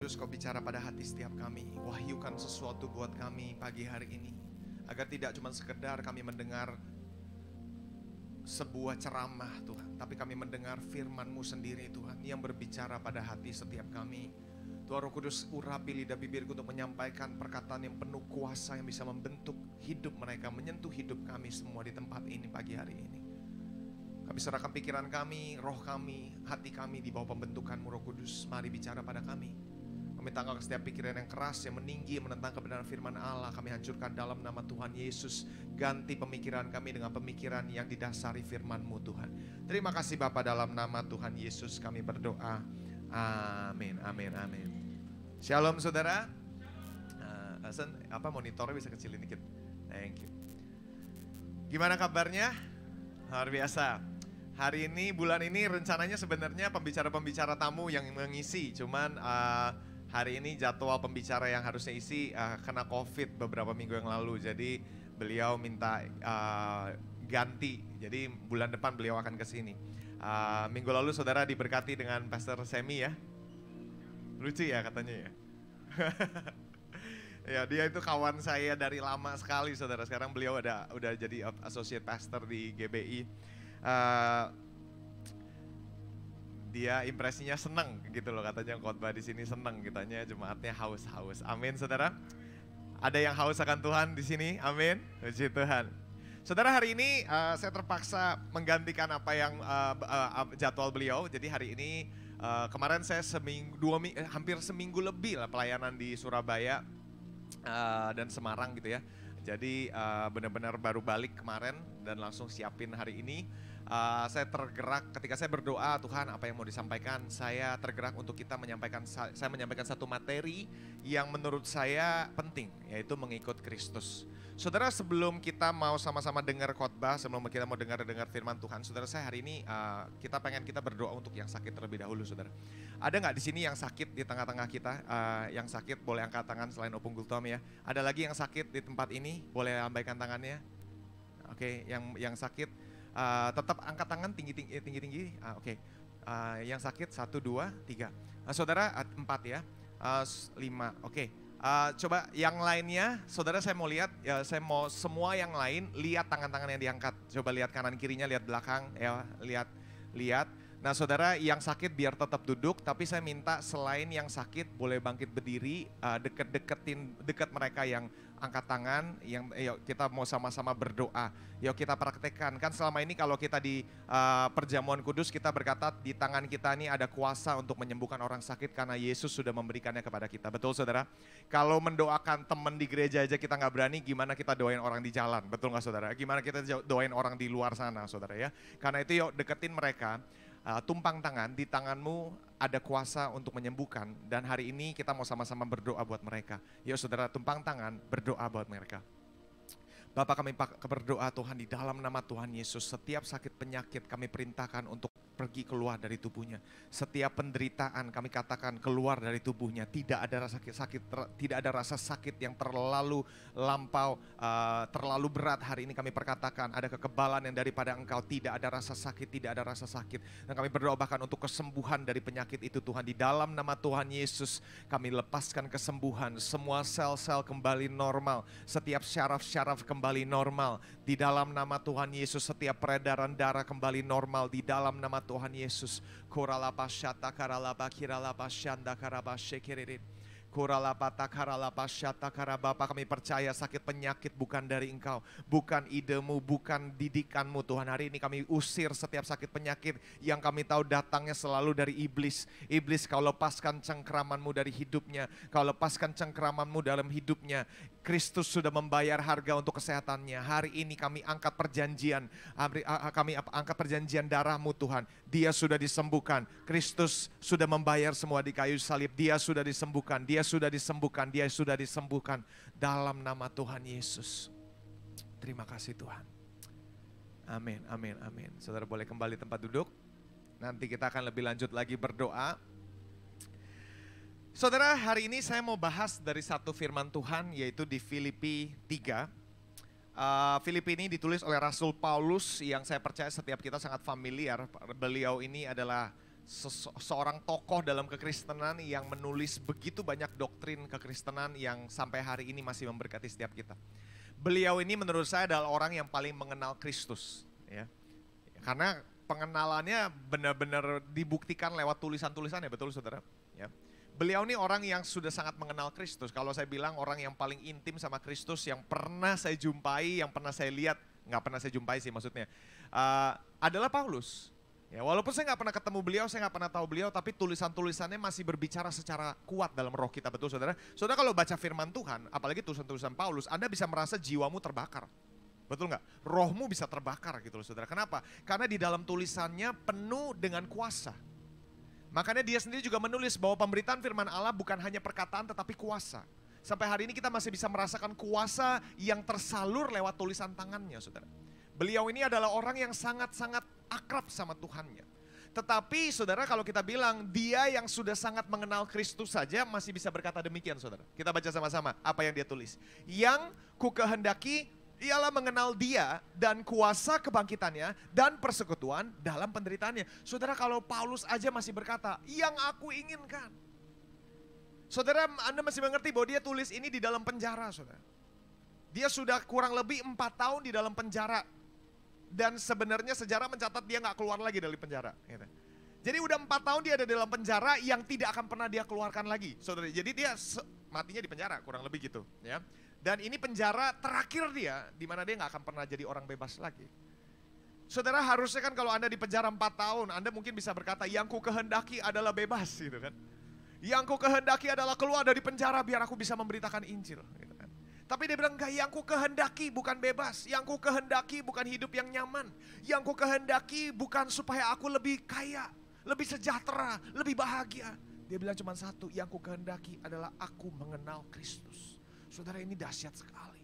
Terus Kau bicara pada hati setiap kami, wahyukan sesuatu buat kami pagi hari ini. Agar tidak cuma sekedar kami mendengar sebuah ceramah Tuhan, tapi kami mendengar firman-Mu sendiri Tuhan, yang berbicara pada hati setiap kami. Tuhan Roh Kudus, urapi lidah bibirku untuk menyampaikan perkataan yang penuh kuasa, yang bisa membentuk hidup mereka, menyentuh hidup kami semua di tempat ini pagi hari ini. Kami serahkan pikiran kami, roh kami, hati kami di bawah pembentukan-Mu Roh Kudus. Mari bicara pada kami. Kami tanggalkan setiap pikiran yang keras, yang meninggi, yang menentang kebenaran firman Allah. Kami hancurkan dalam nama Tuhan Yesus. Ganti pemikiran kami dengan pemikiran yang didasari firman-Mu Tuhan. Terima kasih Bapa, dalam nama Tuhan Yesus kami berdoa. Amin, amin, amin. Shalom saudara. Monitornya bisa kecilin dikit. Thank you. Gimana kabarnya? Luar biasa. Hari ini, bulan ini rencananya sebenarnya pembicara-pembicara tamu yang mengisi. Cuman hari ini jadwal pembicara yang harusnya isi kena COVID beberapa minggu yang lalu. Jadi beliau minta ganti. Jadi bulan depan beliau akan ke sini. Minggu lalu saudara diberkati dengan Pastor Semi ya. Lucu ya katanya ya. Ya, dia itu kawan saya dari lama sekali saudara. Sekarang beliau udah jadi associate pastor di GBI. Dia impresinya senang gitu loh, katanya khotbah di sini senang, katanya jemaatnya haus-haus. Amin saudara. Ada yang haus akan Tuhan di sini. Amin. Puji Tuhan. Saudara, hari ini saya terpaksa menggantikan apa yang jadwal beliau. Jadi hari ini kemarin saya hampir seminggu lebih lah pelayanan di Surabaya dan Semarang gitu ya. Jadi benar-benar baru balik kemarin dan langsung siapin hari ini. Saya tergerak ketika saya berdoa, Tuhan apa yang mau disampaikan. Saya tergerak untuk saya menyampaikan satu materi yang menurut saya penting, yaitu mengikut Kristus. Saudara, sebelum kita mau sama-sama dengar khotbah, sebelum kita mau dengar firman Tuhan, saudara, saya hari ini kita berdoa untuk yang sakit terlebih dahulu, saudara. Ada nggak di sini yang sakit di tengah-tengah kita? Yang sakit boleh angkat tangan selain Opung Gultom ya. Ada lagi yang sakit di tempat ini? Boleh lambaikan tangannya. Oke, yang sakit tetap angkat tangan tinggi. Oke. Yang sakit 1, 2, 3. Saudara 4 ya. 5. Oke. Coba yang lainnya, saudara, saya mau lihat ya, saya mau semua yang lain lihat tangan-tangan yang diangkat. Coba lihat kanan kirinya, lihat belakang ya, lihat. Nah saudara, yang sakit biar tetap duduk, tapi saya minta selain yang sakit boleh bangkit berdiri, dekat mereka yang angkat tangan, yang yuk kita mau sama-sama berdoa. Yuk kita praktekkan. Kan selama ini kalau kita di perjamuan kudus kita berkata di tangan kita ini ada kuasa untuk menyembuhkan orang sakit karena Yesus sudah memberikannya kepada kita. Betul saudara? Kalau mendoakan teman di gereja aja kita nggak berani, gimana kita doain orang di jalan? Betul nggak saudara? Gimana kita doain orang di luar sana saudara ya? Karena itu yuk deketin mereka. Tumpang tangan, di tanganmu ada kuasa untuk menyembuhkan, dan hari ini kita mau sama-sama berdoa buat mereka. Yuk saudara, tumpang tangan, berdoa buat mereka. Bapak, kami berdoa Tuhan di dalam nama Tuhan Yesus, setiap sakit penyakit kami perintahkan untuk pergi keluar dari tubuhnya. Setiap penderitaan kami katakan keluar dari tubuhnya. Tidak ada rasa sakit yang terlalu lampau, terlalu berat. Hari ini kami perkatakan ada kekebalan yang daripada Engkau. Tidak ada rasa sakit. Dan kami berdoa bahkan untuk kesembuhan dari penyakit itu Tuhan. Di dalam nama Tuhan Yesus kami lepaskan kesembuhan. Semua sel-sel kembali normal. Setiap syaraf-syaraf kembali normal. Di dalam nama Tuhan Yesus setiap peredaran darah kembali normal. Di dalam nama Tuhan Yesus. Koralapashata karalapakiralapashanda karabashekiririn. Bapak, kami percaya sakit penyakit bukan dari Engkau, bukan idemu, bukan didikanmu Tuhan. Hari ini kami usir setiap sakit penyakit yang kami tahu datangnya selalu dari iblis. Iblis, Kau lepaskan cengkramanmu dari hidupnya, Kau lepaskan cengkramanmu dalam hidupnya. Kristus sudah membayar harga untuk kesehatannya. Hari ini kami angkat perjanjian, darah-Mu Tuhan. Dia sudah disembuhkan. Kristus sudah membayar semua di kayu salib. Dia sudah disembuhkan. Dia sudah disembuhkan dalam nama Tuhan Yesus. Terima kasih Tuhan. Amin. Saudara boleh kembali tempat duduk. Nanti kita akan lebih lanjut lagi berdoa. Saudara, hari ini saya mau bahas dari satu firman Tuhan, yaitu di Filipi 3. Filipi ini ditulis oleh Rasul Paulus yang saya percaya setiap kita sangat familiar. Beliau ini adalah seorang tokoh dalam kekristenan yang menulis begitu banyak doktrin kekristenan yang sampai hari ini masih memberkati setiap kita. Beliau ini menurut saya adalah orang yang paling mengenal Kristus, ya. Karena pengenalannya benar-benar dibuktikan lewat tulisan-tulisannya, betul saudara? Ya. Beliau ini orang yang sudah sangat mengenal Kristus. Kalau saya bilang orang yang paling intim sama Kristus yang pernah saya jumpai, yang pernah saya lihat, nggak pernah saya jumpai sih maksudnya, adalah Paulus. Ya, walaupun saya nggak pernah ketemu beliau, saya nggak pernah tahu beliau, tapi tulisan-tulisannya masih berbicara secara kuat dalam roh kita, betul saudara? Saudara kalau baca firman Tuhan, apalagi tulisan-tulisan Paulus, Anda bisa merasa jiwamu terbakar. Betul nggak? Rohmu bisa terbakar gitu loh saudara. Kenapa? Karena di dalam tulisannya penuh dengan kuasa. Makanya dia sendiri juga menulis bahwa pemberitaan firman Allah bukan hanya perkataan tetapi kuasa. Sampai hari ini kita masih bisa merasakan kuasa yang tersalur lewat tulisan tangannya saudara. Beliau ini adalah orang yang sangat-sangat akrab sama Tuhannya. Tetapi saudara kalau kita bilang dia yang sudah sangat mengenal Kristus saja masih bisa berkata demikian saudara. Kita baca sama-sama apa yang dia tulis. Yang ku kehendaki ialah mengenal dia dan kuasa kebangkitannya dan persekutuan dalam penderitaannya. Saudara kalau Paulus aja masih berkata yang aku inginkan. Saudara Anda masih mengerti bahwa dia tulis ini di dalam penjara saudara. Dia sudah kurang lebih 4 tahun di dalam penjara. Dan sebenarnya sejarah mencatat dia gak keluar lagi dari penjara. Gitu. Jadi udah 4 tahun dia ada dalam penjara yang tidak akan pernah dia keluarkan lagi. Saudara, jadi dia matinya di penjara kurang lebih gitu. Ya. Dan ini penjara terakhir dia, di mana dia gak akan pernah jadi orang bebas lagi. Saudara harusnya kan kalau Anda di penjara 4 tahun, Anda mungkin bisa berkata, yang ku kehendaki adalah bebas gitu kan. Yang ku kehendaki adalah keluar dari penjara biar aku bisa memberitakan Injil gitu kan. Tapi dia bilang, enggak, yang ku kehendaki bukan bebas. Yang ku kehendaki bukan hidup yang nyaman. Yang ku kehendaki bukan supaya aku lebih kaya, lebih sejahtera, lebih bahagia. Dia bilang cuma satu, yang ku kehendaki adalah aku mengenal Kristus. Saudara ini dahsyat sekali.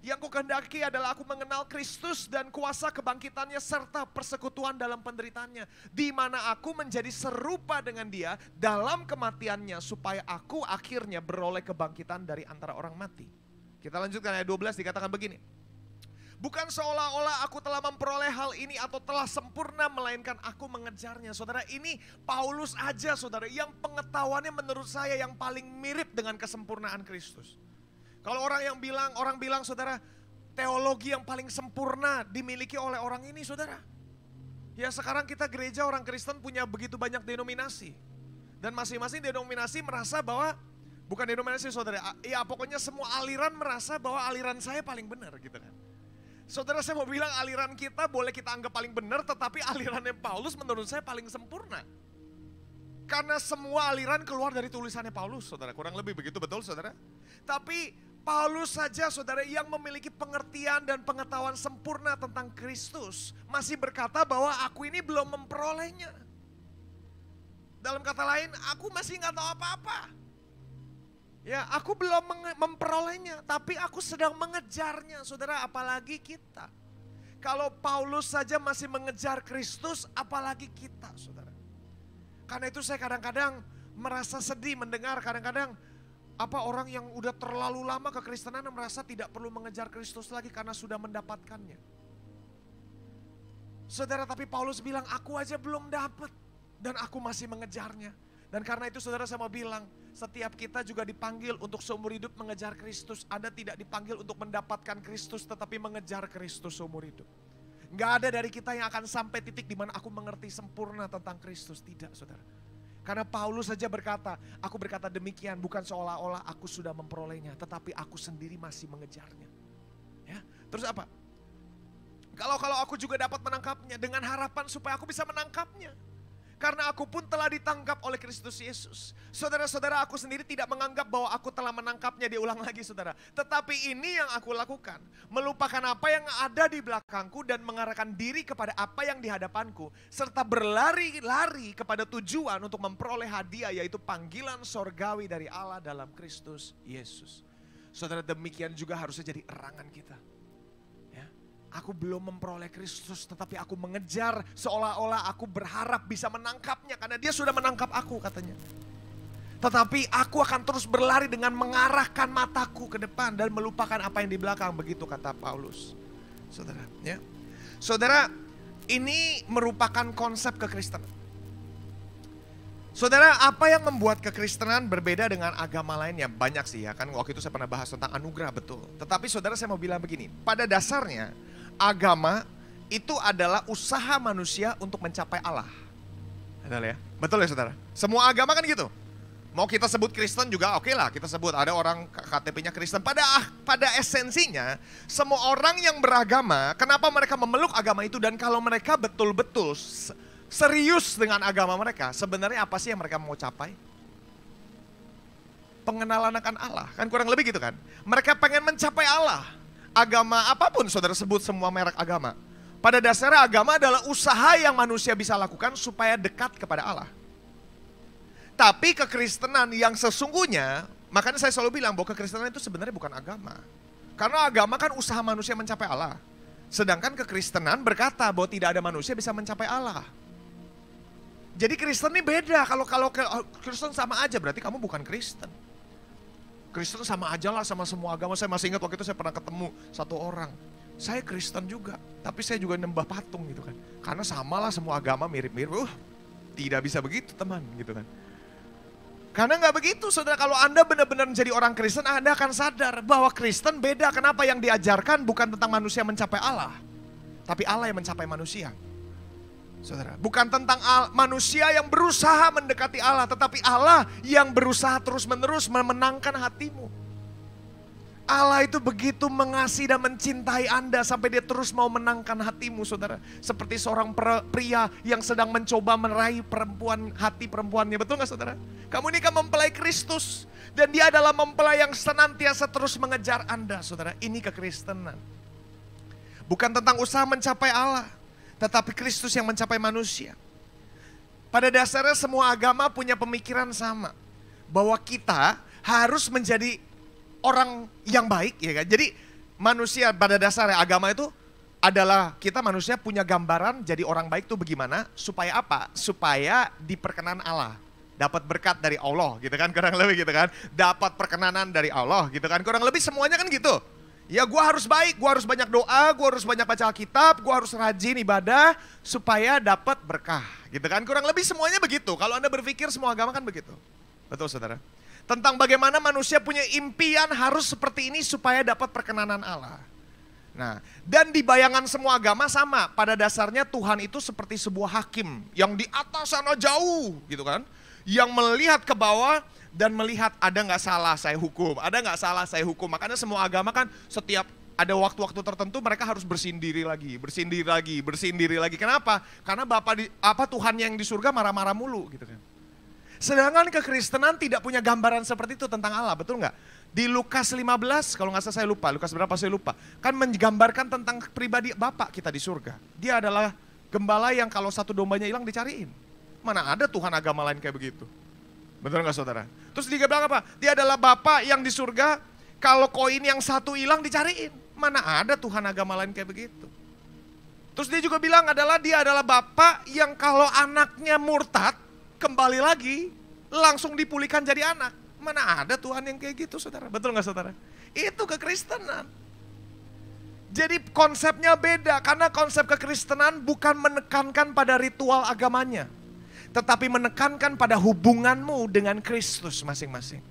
Yang ku kehendaki adalah aku mengenal Kristus dan kuasa kebangkitannya serta persekutuan dalam penderitaannya. Di mana aku menjadi serupa dengan dia dalam kematiannya supaya aku akhirnya beroleh kebangkitan dari antara orang mati. Kita lanjutkan ayat 12 dikatakan begini. Bukan seolah-olah aku telah memperoleh hal ini atau telah sempurna melainkan aku mengejarnya. Saudara ini Paulus aja saudara yang pengetahuannya menurut saya yang paling mirip dengan kesempurnaan Kristus. Kalau orang bilang saudara, teologi yang paling sempurna dimiliki oleh orang ini saudara. Ya sekarang kita gereja orang Kristen punya begitu banyak denominasi. Dan masing-masing denominasi merasa bahwa, bukan denominasi saudara, ya pokoknya semua aliran merasa bahwa aliran saya paling benar gitu kan. Saudara saya mau bilang aliran kita boleh kita anggap paling benar, tetapi alirannya Paulus menurut saya paling sempurna. Karena semua aliran keluar dari tulisannya Paulus saudara, kurang lebih begitu betul saudara. Tapi Paulus saja saudara yang memiliki pengertian dan pengetahuan sempurna tentang Kristus masih berkata bahwa aku ini belum memperolehnya. Dalam kata lain, aku masih nggak tahu apa-apa. Ya, aku belum memperolehnya, tapi aku sedang mengejarnya, saudara. Apalagi kita. Kalau Paulus saja masih mengejar Kristus, apalagi kita, saudara. Karena itu saya kadang-kadang merasa sedih mendengar kadang-kadang orang yang udah terlalu lama kekristenan merasa tidak perlu mengejar Kristus lagi karena sudah mendapatkannya. Saudara, tapi Paulus bilang aku aja belum dapat dan aku masih mengejarnya. Dan karena itu saudara saya mau bilang, setiap kita juga dipanggil untuk seumur hidup mengejar Kristus. Anda tidak dipanggil untuk mendapatkan Kristus tetapi mengejar Kristus seumur hidup. Gak ada dari kita yang akan sampai titik di mana aku mengerti sempurna tentang Kristus. Tidak saudara. Karena Paulus saja berkata, aku berkata demikian bukan seolah-olah aku sudah memperolehnya, tetapi aku sendiri masih mengejarnya. Ya, terus apa? Kalau aku juga dapat menangkapnya dengan harapan supaya aku bisa menangkapnya. Karena aku pun telah ditangkap oleh Kristus Yesus. Saudara-saudara, aku sendiri tidak menganggap bahwa aku telah menangkapnya, diulang lagi saudara. Tetapi ini yang aku lakukan. Melupakan apa yang ada di belakangku dan mengarahkan diri kepada apa yang di hadapanku. Serta berlari-lari kepada tujuan untuk memperoleh hadiah, yaitu panggilan sorgawi dari Allah dalam Kristus Yesus. Saudara, demikian juga harusnya jadi erangan kita. Aku belum memperoleh Kristus, tetapi aku mengejar seolah-olah aku berharap bisa menangkapnya. Karena dia sudah menangkap aku katanya. Tetapi aku akan terus berlari dengan mengarahkan mataku ke depan dan melupakan apa yang di belakang. Begitu kata Paulus. Saudara, ya. Saudara, ini merupakan konsep kekristenan. Saudara, apa yang membuat kekristenan berbeda dengan agama lainnya? Banyak sih ya, kan waktu itu saya pernah bahas tentang anugerah, betul. Tetapi saudara, saya mau bilang begini, pada dasarnya agama itu adalah usaha manusia untuk mencapai Allah. Betul ya? Betul ya saudara? Semua agama kan gitu. Mau kita sebut Kristen juga oke lah, kita sebut ada orang KTP-nya Kristen. Pada esensinya, semua orang yang beragama, kenapa mereka memeluk agama itu, dan kalau mereka betul-betul serius dengan agama mereka, sebenarnya apa sih yang mereka mau capai? Pengenalan akan Allah, kan kurang lebih gitu kan. Mereka pengen mencapai Allah. Agama apapun saudara sebut semua merek agama. Pada dasarnya agama adalah usaha yang manusia bisa lakukan supaya dekat kepada Allah. Tapi kekristenan yang sesungguhnya, makanya saya selalu bilang bahwa kekristenan itu sebenarnya bukan agama. Karena agama kan usaha manusia mencapai Allah. Sedangkan kekristenan berkata bahwa tidak ada manusia bisa mencapai Allah. Jadi Kristen ini beda. Kalau Kristen sama aja berarti kamu bukan Kristen. Kristen sama aja lah sama semua agama. Saya masih ingat waktu itu saya pernah ketemu satu orang. Saya Kristen juga, tapi saya juga nyembah patung gitu kan. Karena samalah semua agama mirip-mirip. Tidak bisa begitu teman gitu kan. Karena nggak begitu saudara. Kalau Anda benar-benar menjadi orang Kristen, Anda akan sadar bahwa Kristen beda. Kenapa? Yang diajarkan bukan tentang manusia mencapai Allah, tapi Allah yang mencapai manusia. Saudara, bukan tentang manusia yang berusaha mendekati Allah, tetapi Allah yang berusaha terus-menerus memenangkan hatimu. Allah itu begitu mengasihi dan mencintai Anda sampai dia terus mau menangkan hatimu, saudara. Seperti seorang pria yang sedang mencoba meraih hati perempuannya, betul gak saudara? Kamu ini kan mempelai Kristus, dan dia adalah mempelai yang senantiasa terus mengejar Anda, saudara. Ini kekristenan. Bukan tentang usaha mencapai Allah, tetapi Kristus yang mencapai manusia. Pada dasarnya semua agama punya pemikiran sama. Bahwa kita harus menjadi orang yang baik, ya kan? Jadi manusia pada dasarnya agama itu adalah kita manusia punya gambaran jadi orang baik tuh bagaimana? Supaya apa? Supaya diperkenan Allah. Dapat berkat dari Allah gitu kan, kurang lebih gitu kan. Dapat perkenanan dari Allah gitu kan, kurang lebih semuanya kan gitu. Ya gue harus baik, gue harus banyak doa, gue harus banyak baca Alkitab, gue harus rajin ibadah supaya dapat berkah. Gitu kan, kurang lebih semuanya begitu. Kalau Anda berpikir semua agama kan begitu. Betul saudara? Tentang bagaimana manusia punya impian harus seperti ini supaya dapat perkenanan Allah. Nah, dan di bayangan semua agama sama. Pada dasarnya Tuhan itu seperti sebuah hakim yang di atas sana jauh gitu kan. Yang melihat ke bawah dan melihat ada nggak salah saya hukum, ada nggak salah saya hukum. Makanya semua agama kan setiap ada waktu-waktu tertentu mereka harus bersindiri lagi, bersindiri lagi, bersindiri lagi. Kenapa? Karena Tuhan yang di surga marah-marah mulu gitu kan. Sedangkan kekristenan tidak punya gambaran seperti itu tentang Allah, betul nggak? Di Lukas 15, kalau nggak salah saya lupa, Lukas berapa saya lupa. Kan menggambarkan tentang pribadi Bapa kita di surga. Dia adalah gembala yang kalau satu dombanya hilang dicariin. Mana ada Tuhan agama lain kayak begitu? Betul nggak saudara? Terus dia bilang apa? Dia adalah Bapa yang di surga, kalau koin yang satu hilang dicariin. Mana ada Tuhan agama lain kayak begitu? Terus dia juga bilang dia adalah Bapa yang kalau anaknya murtad, kembali lagi, langsung dipulihkan jadi anak. Mana ada Tuhan yang kayak gitu saudara? Betul nggak saudara? Itu kekristenan. Jadi konsepnya beda, karena konsep kekristenan bukan menekankan pada ritual agamanya, tetapi menekankan pada hubunganmu dengan Kristus masing-masing.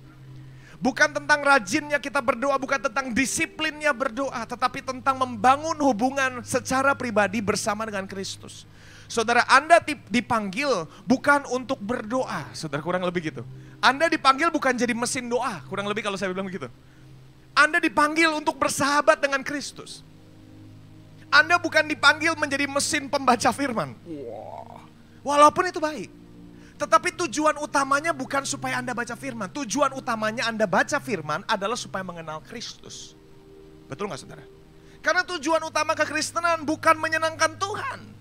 Bukan tentang rajinnya kita berdoa, bukan tentang disiplinnya berdoa, tetapi tentang membangun hubungan secara pribadi bersama dengan Kristus. Saudara, Anda dipanggil bukan untuk berdoa, saudara, kurang lebih gitu. Anda dipanggil bukan jadi mesin doa, kurang lebih kalau saya bilang begitu. Anda dipanggil untuk bersahabat dengan Kristus. Anda bukan dipanggil menjadi mesin pembaca firman. Walaupun itu baik. Tetapi tujuan utamanya bukan supaya Anda baca firman. Tujuan utamanya Anda baca firman adalah supaya mengenal Kristus. Betul gak saudara? Karena tujuan utama kekristenan bukan menyenangkan Tuhan.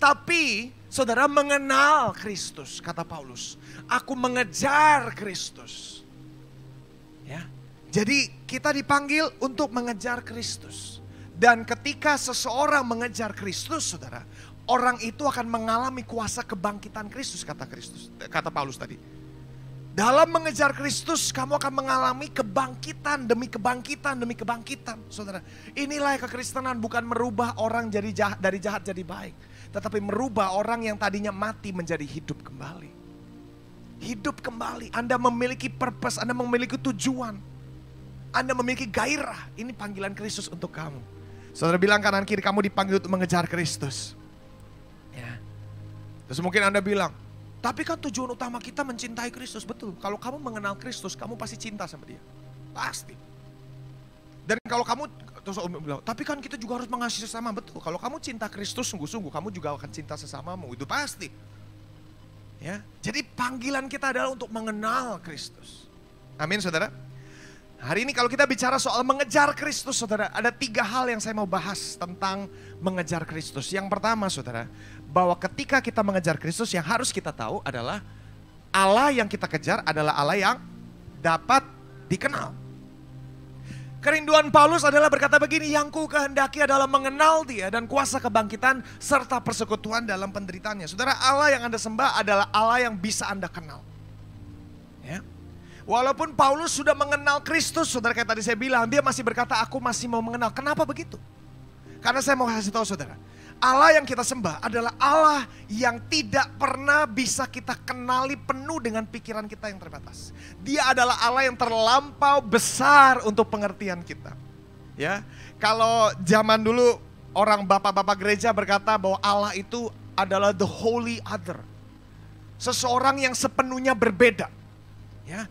Tapi saudara mengenal Kristus, kata Paulus. Aku mengejar Kristus. Ya. Jadi kita dipanggil untuk mengejar Kristus. Dan ketika seseorang mengejar Kristus, saudara, orang itu akan mengalami kuasa kebangkitan Kristus, kata Paulus tadi. Dalam mengejar Kristus, kamu akan mengalami kebangkitan demi kebangkitan demi kebangkitan, saudara. Inilah kekristenan, bukan merubah orang dari jahat jadi baik, tetapi merubah orang yang tadinya mati menjadi hidup kembali. hidup kembali. Anda memiliki purpose, Anda memiliki tujuan. Anda memiliki gairah. Ini panggilan Kristus untuk kamu. Saudara bilang kanan kiri, kamu dipanggil untuk mengejar Kristus. Ya. Terus mungkin Anda bilang, tapi kan tujuan utama kita mencintai Kristus. Betul, kalau kamu mengenal Kristus, kamu pasti cinta sama dia. Pasti. Dan kalau kamu, terus bilang, tapi kan kita juga harus mengasihi sesama. Betul, kalau kamu cinta Kristus sungguh-sungguh, kamu juga akan cinta sesamamu. Itu pasti. Ya, jadi panggilan kita adalah untuk mengenal Kristus. Amin, saudara. Hari ini kalau kita bicara soal mengejar Kristus, saudara, ada 3 hal yang saya mau bahas tentang mengejar Kristus. Yang pertama, saudara, bahwa ketika kita mengejar Kristus, yang harus kita tahu adalah Allah yang kita kejar adalah Allah yang dapat dikenal. Kerinduan Paulus adalah berkata begini, yang ku kehendaki adalah mengenal dia dan kuasa kebangkitan serta persekutuan dalam penderitaannya. Saudara, Allah yang Anda sembah adalah Allah yang bisa Anda kenal. Ya. Walaupun Paulus sudah mengenal Kristus, saudara, kayak tadi saya bilang, dia masih berkata, aku masih mau mengenal. Kenapa begitu? Karena saya mau kasih tahu saudara, Allah yang kita sembah adalah Allah yang tidak pernah bisa kita kenali penuh dengan pikiran kita yang terbatas. Dia adalah Allah yang terlampau besar untuk pengertian kita. Ya, kalau zaman dulu orang bapak-bapak gereja berkata bahwa Allah itu adalah the holy other. Seseorang yang sepenuhnya berbeda. Ya,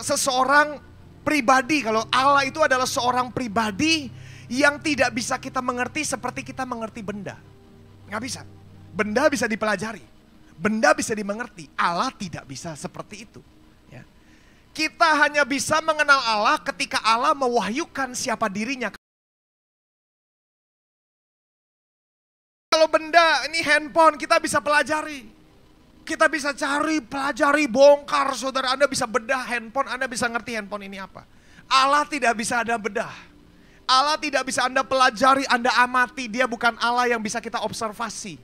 seseorang pribadi, kalau Allah itu adalah seorang pribadi yang tidak bisa kita mengerti seperti kita mengerti benda. Nggak bisa. Benda bisa dipelajari. Benda bisa dimengerti. Allah tidak bisa seperti itu. Ya. Kita hanya bisa mengenal Allah ketika Allah mewahyukan siapa dirinya. Kalau benda, ini handphone, kita bisa pelajari. Kita bisa cari, pelajari, bongkar, saudara. Anda bisa bedah handphone, Anda bisa ngerti handphone ini apa. Allah tidak bisa Anda bedah. Allah tidak bisa Anda pelajari, Anda amati. Dia bukan Allah yang bisa kita observasi.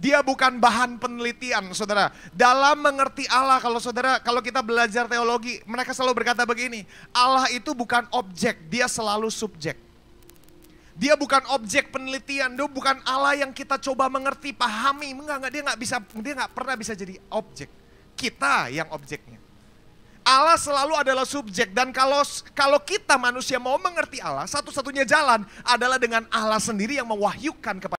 Dia bukan bahan penelitian, saudara. Dalam mengerti Allah, kalau kita belajar teologi, mereka selalu berkata begini, Allah itu bukan objek, dia selalu subjek. Dia bukan objek penelitian, dia bukan Allah yang kita coba mengerti, pahami. Enggak, dia nggak pernah bisa jadi objek. Kita yang objeknya. Allah selalu adalah subjek, dan kalau kita manusia mau mengerti Allah, satu-satunya jalan adalah dengan Allah sendiri yang mewahyukan kepada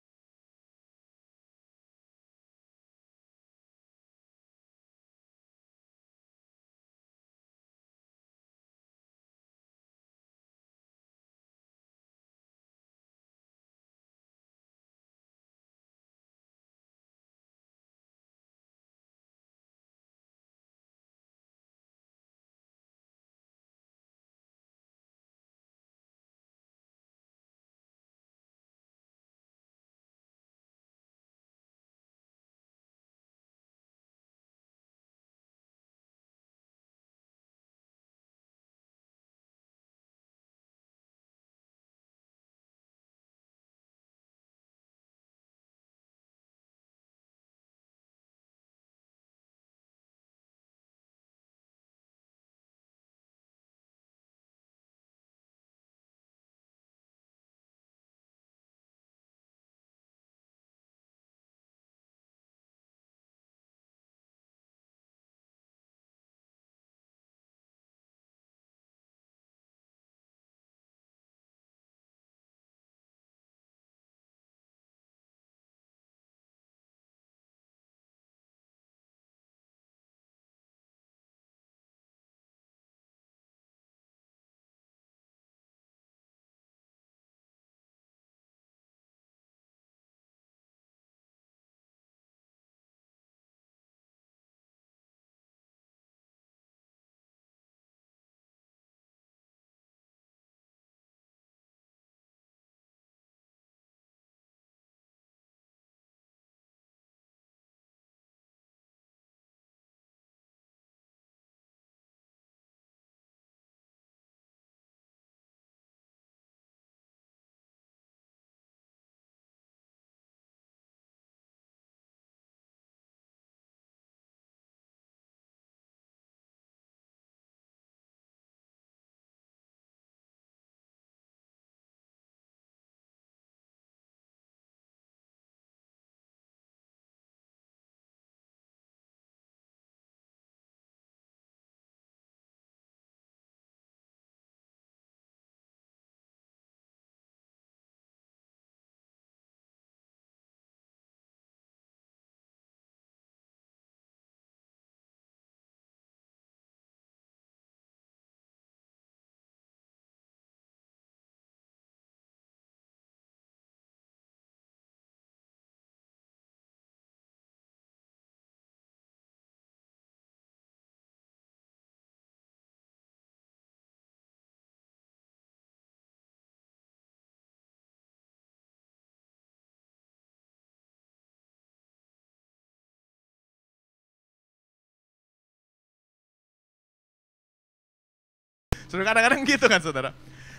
Saudara, kadang-kadang gitu kan saudara.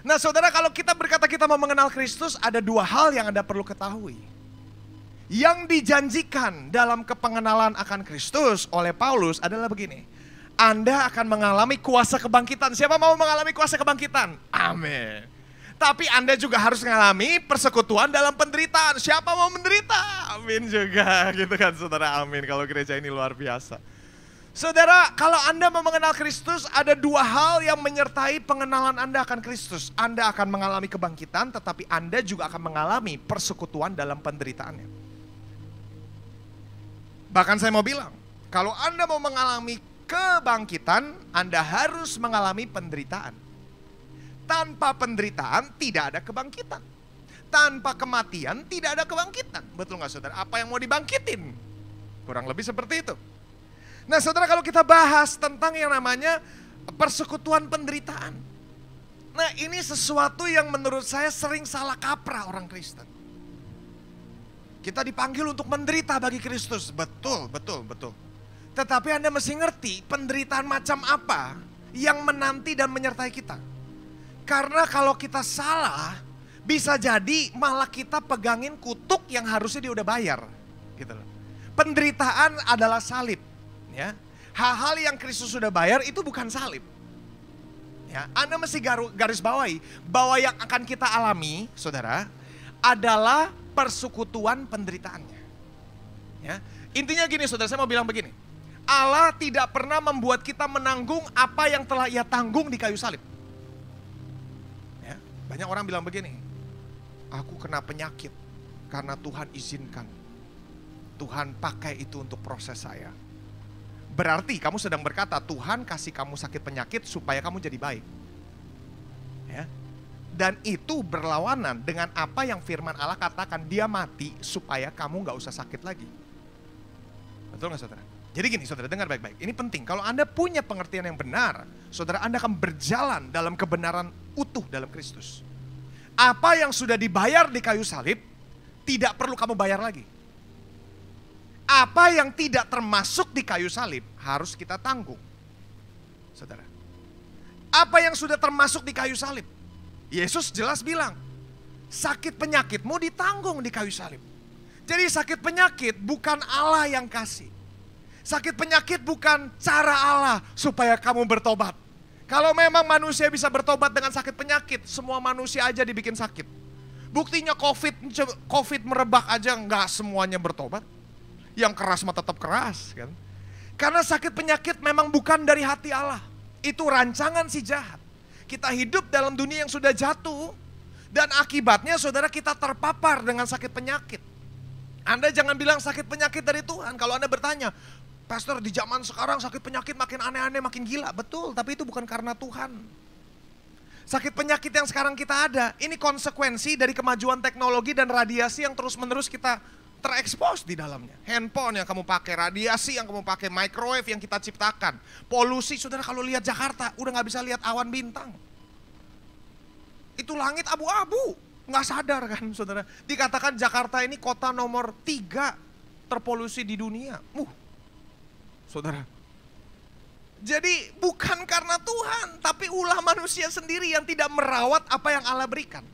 Nah saudara, kalau kita berkata kita mau mengenal Kristus, ada dua hal yang Anda perlu ketahui. Yang dijanjikan dalam kepengenalan akan Kristus oleh Paulus adalah begini. Anda akan mengalami kuasa kebangkitan. Siapa mau mengalami kuasa kebangkitan? Amin. Tapi Anda juga harus mengalami persekutuan dalam penderitaan. Siapa mau menderita? Amin juga, gitu kan saudara, amin. Kalau gereja ini luar biasa. Saudara, kalau Anda mau mengenal Kristus, ada dua hal yang menyertai pengenalan Anda akan Kristus. Anda akan mengalami kebangkitan, tetapi Anda juga akan mengalami persekutuan dalam penderitaannya. Bahkan saya mau bilang, kalau Anda mau mengalami kebangkitan, Anda harus mengalami penderitaan. Tanpa penderitaan tidak ada kebangkitan. Tanpa kematian tidak ada kebangkitan. Betul gak saudara? Apa yang mau dibangkitin? Kurang lebih seperti itu. Nah saudara, kalau kita bahas tentang yang namanya persekutuan penderitaan. Nah ini sesuatu yang menurut saya sering salah kaprah orang Kristen. Kita dipanggil untuk menderita bagi Kristus. Betul, betul, betul. Tetapi Anda mesti ngerti penderitaan macam apa yang menanti dan menyertai kita. Karena kalau kita salah, bisa jadi malah kita pegangin kutuk yang harusnya dia udah bayar. Gitu loh. Penderitaan adalah salib. Ya. Hal-hal yang Kristus sudah bayar itu bukan salib. Ya. Anda mesti garis bawahi bahwa yang akan kita alami, saudara, adalah persekutuan penderitaannya. Ya. Intinya gini saudara, saya mau bilang begini. Allah tidak pernah membuat kita menanggung apa yang telah Ia tanggung di kayu salib. Ya, banyak orang bilang begini, aku kena penyakit karena Tuhan izinkan. Tuhan pakai itu untuk proses saya. Berarti kamu sedang berkata Tuhan kasih kamu sakit penyakit supaya kamu jadi baik. Ya. Dan itu berlawanan dengan apa yang firman Allah katakan, Dia mati supaya kamu gak usah sakit lagi. Betul gak saudara? Jadi gini saudara, dengar baik-baik. Ini penting, kalau Anda punya pengertian yang benar, saudara Anda akan berjalan dalam kebenaran utuh dalam Kristus. Apa yang sudah dibayar di kayu salib, tidak perlu kamu bayar lagi. Apa yang tidak termasuk di kayu salib, harus kita tanggung. Saudara, apa yang sudah termasuk di kayu salib? Yesus jelas bilang, sakit penyakitmu ditanggung di kayu salib. Jadi sakit penyakit bukan Allah yang kasih. Sakit penyakit bukan cara Allah supaya kamu bertobat. Kalau memang manusia bisa bertobat dengan sakit penyakit, semua manusia aja dibikin sakit. Buktinya COVID merebak aja nggak semuanya bertobat. Yang keras mah tetap keras kan. Karena sakit penyakit memang bukan dari hati Allah. Itu rancangan si jahat. Kita hidup dalam dunia yang sudah jatuh. Dan akibatnya saudara kita terpapar dengan sakit penyakit. Anda jangan bilang sakit penyakit dari Tuhan. Kalau Anda bertanya, Pastor di zaman sekarang sakit penyakit makin aneh-aneh, makin gila. Betul, tapi itu bukan karena Tuhan. Sakit penyakit yang sekarang kita ada, ini konsekuensi dari kemajuan teknologi dan radiasi yang terus-menerus kita terekspos di dalamnya. Handphone yang kamu pakai, radiasi yang kamu pakai, microwave yang kita ciptakan. Polusi, saudara kalau lihat Jakarta, udah gak bisa lihat awan bintang. Itu langit abu-abu, gak sadar kan saudara. Dikatakan Jakarta ini kota nomor 3 terpolusi di dunia. Saudara. Jadi bukan karena Tuhan, tapi ulah manusia sendiri yang tidak merawat apa yang Allah berikan.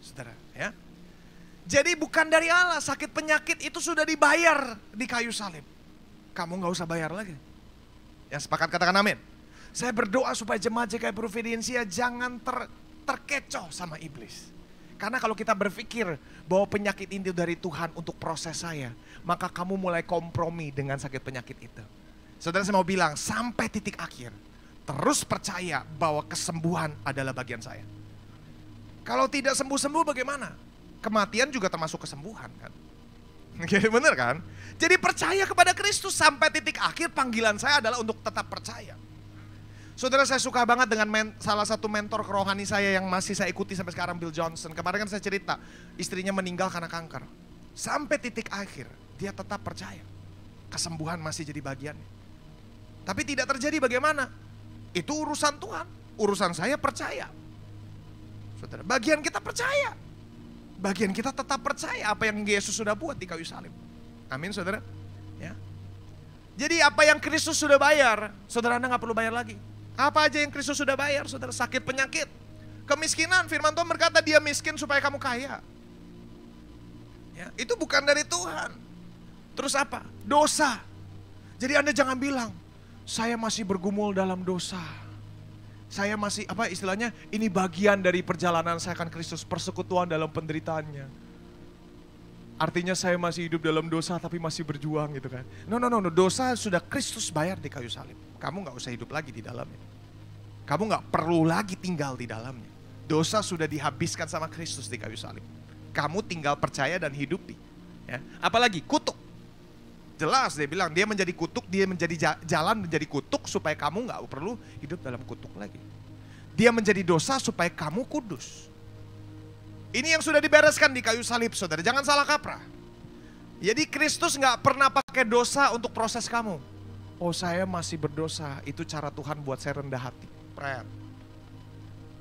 Saudara, ya. Jadi bukan dari Allah, sakit penyakit itu sudah dibayar di kayu salib. Kamu gak usah bayar lagi. Yang sepakat katakan amin. Saya berdoa supaya jemaat GKI Providensia jangan terkecoh sama iblis. Karena kalau kita berpikir bahwa penyakit ini dari Tuhan untuk proses saya, maka kamu mulai kompromi dengan sakit penyakit itu. Saudara saya mau bilang, sampai titik akhir, terus percaya bahwa kesembuhan adalah bagian saya. Kalau tidak sembuh-sembuh bagaimana? Kematian juga termasuk kesembuhan kan. Benar kan? Jadi percaya kepada Kristus sampai titik akhir, panggilan saya adalah untuk tetap percaya. Saudara saya suka banget dengan salah satu mentor kerohani saya yang masih saya ikuti sampai sekarang, Bill Johnson. Kemarin kan saya cerita, istrinya meninggal karena kanker. Sampai titik akhir, dia tetap percaya. Kesembuhan masih jadi bagiannya. Tapi tidak terjadi bagaimana? Itu urusan Tuhan. Urusan saya percaya. Saudara, bagian kita percaya. Bagian kita tetap percaya apa yang Yesus sudah buat di kayu salib. Amin saudara. Ya. Jadi apa yang Kristus sudah bayar, saudara Anda gak perlu bayar lagi. Apa aja yang Kristus sudah bayar, saudara? Sakit, penyakit, kemiskinan. Firman Tuhan berkata dia miskin supaya kamu kaya. Ya, itu bukan dari Tuhan. Terus apa? Dosa. Jadi Anda jangan bilang, saya masih bergumul dalam dosa. Saya masih, apa istilahnya, ini bagian dari perjalanan saya akan Kristus, persekutuan dalam penderitaannya. Artinya saya masih hidup dalam dosa tapi masih berjuang gitu kan. No, dosa sudah Kristus bayar di kayu salib. Kamu gak usah hidup lagi di dalamnya. Kamu gak perlu lagi tinggal di dalamnya. Dosa sudah dihabiskan sama Kristus di kayu salib. Kamu tinggal percaya dan hidupi. Ya. Apalagi kutuk. Jelas dia bilang, dia menjadi kutuk, dia menjadi jalan menjadi kutuk supaya kamu gak perlu hidup dalam kutuk lagi. Dia menjadi dosa supaya kamu kudus. Ini yang sudah dibereskan di kayu salib, saudara. Jangan salah kaprah. Jadi Kristus gak pernah pakai dosa untuk proses kamu. Oh, saya masih berdosa, itu cara Tuhan buat saya rendah hati.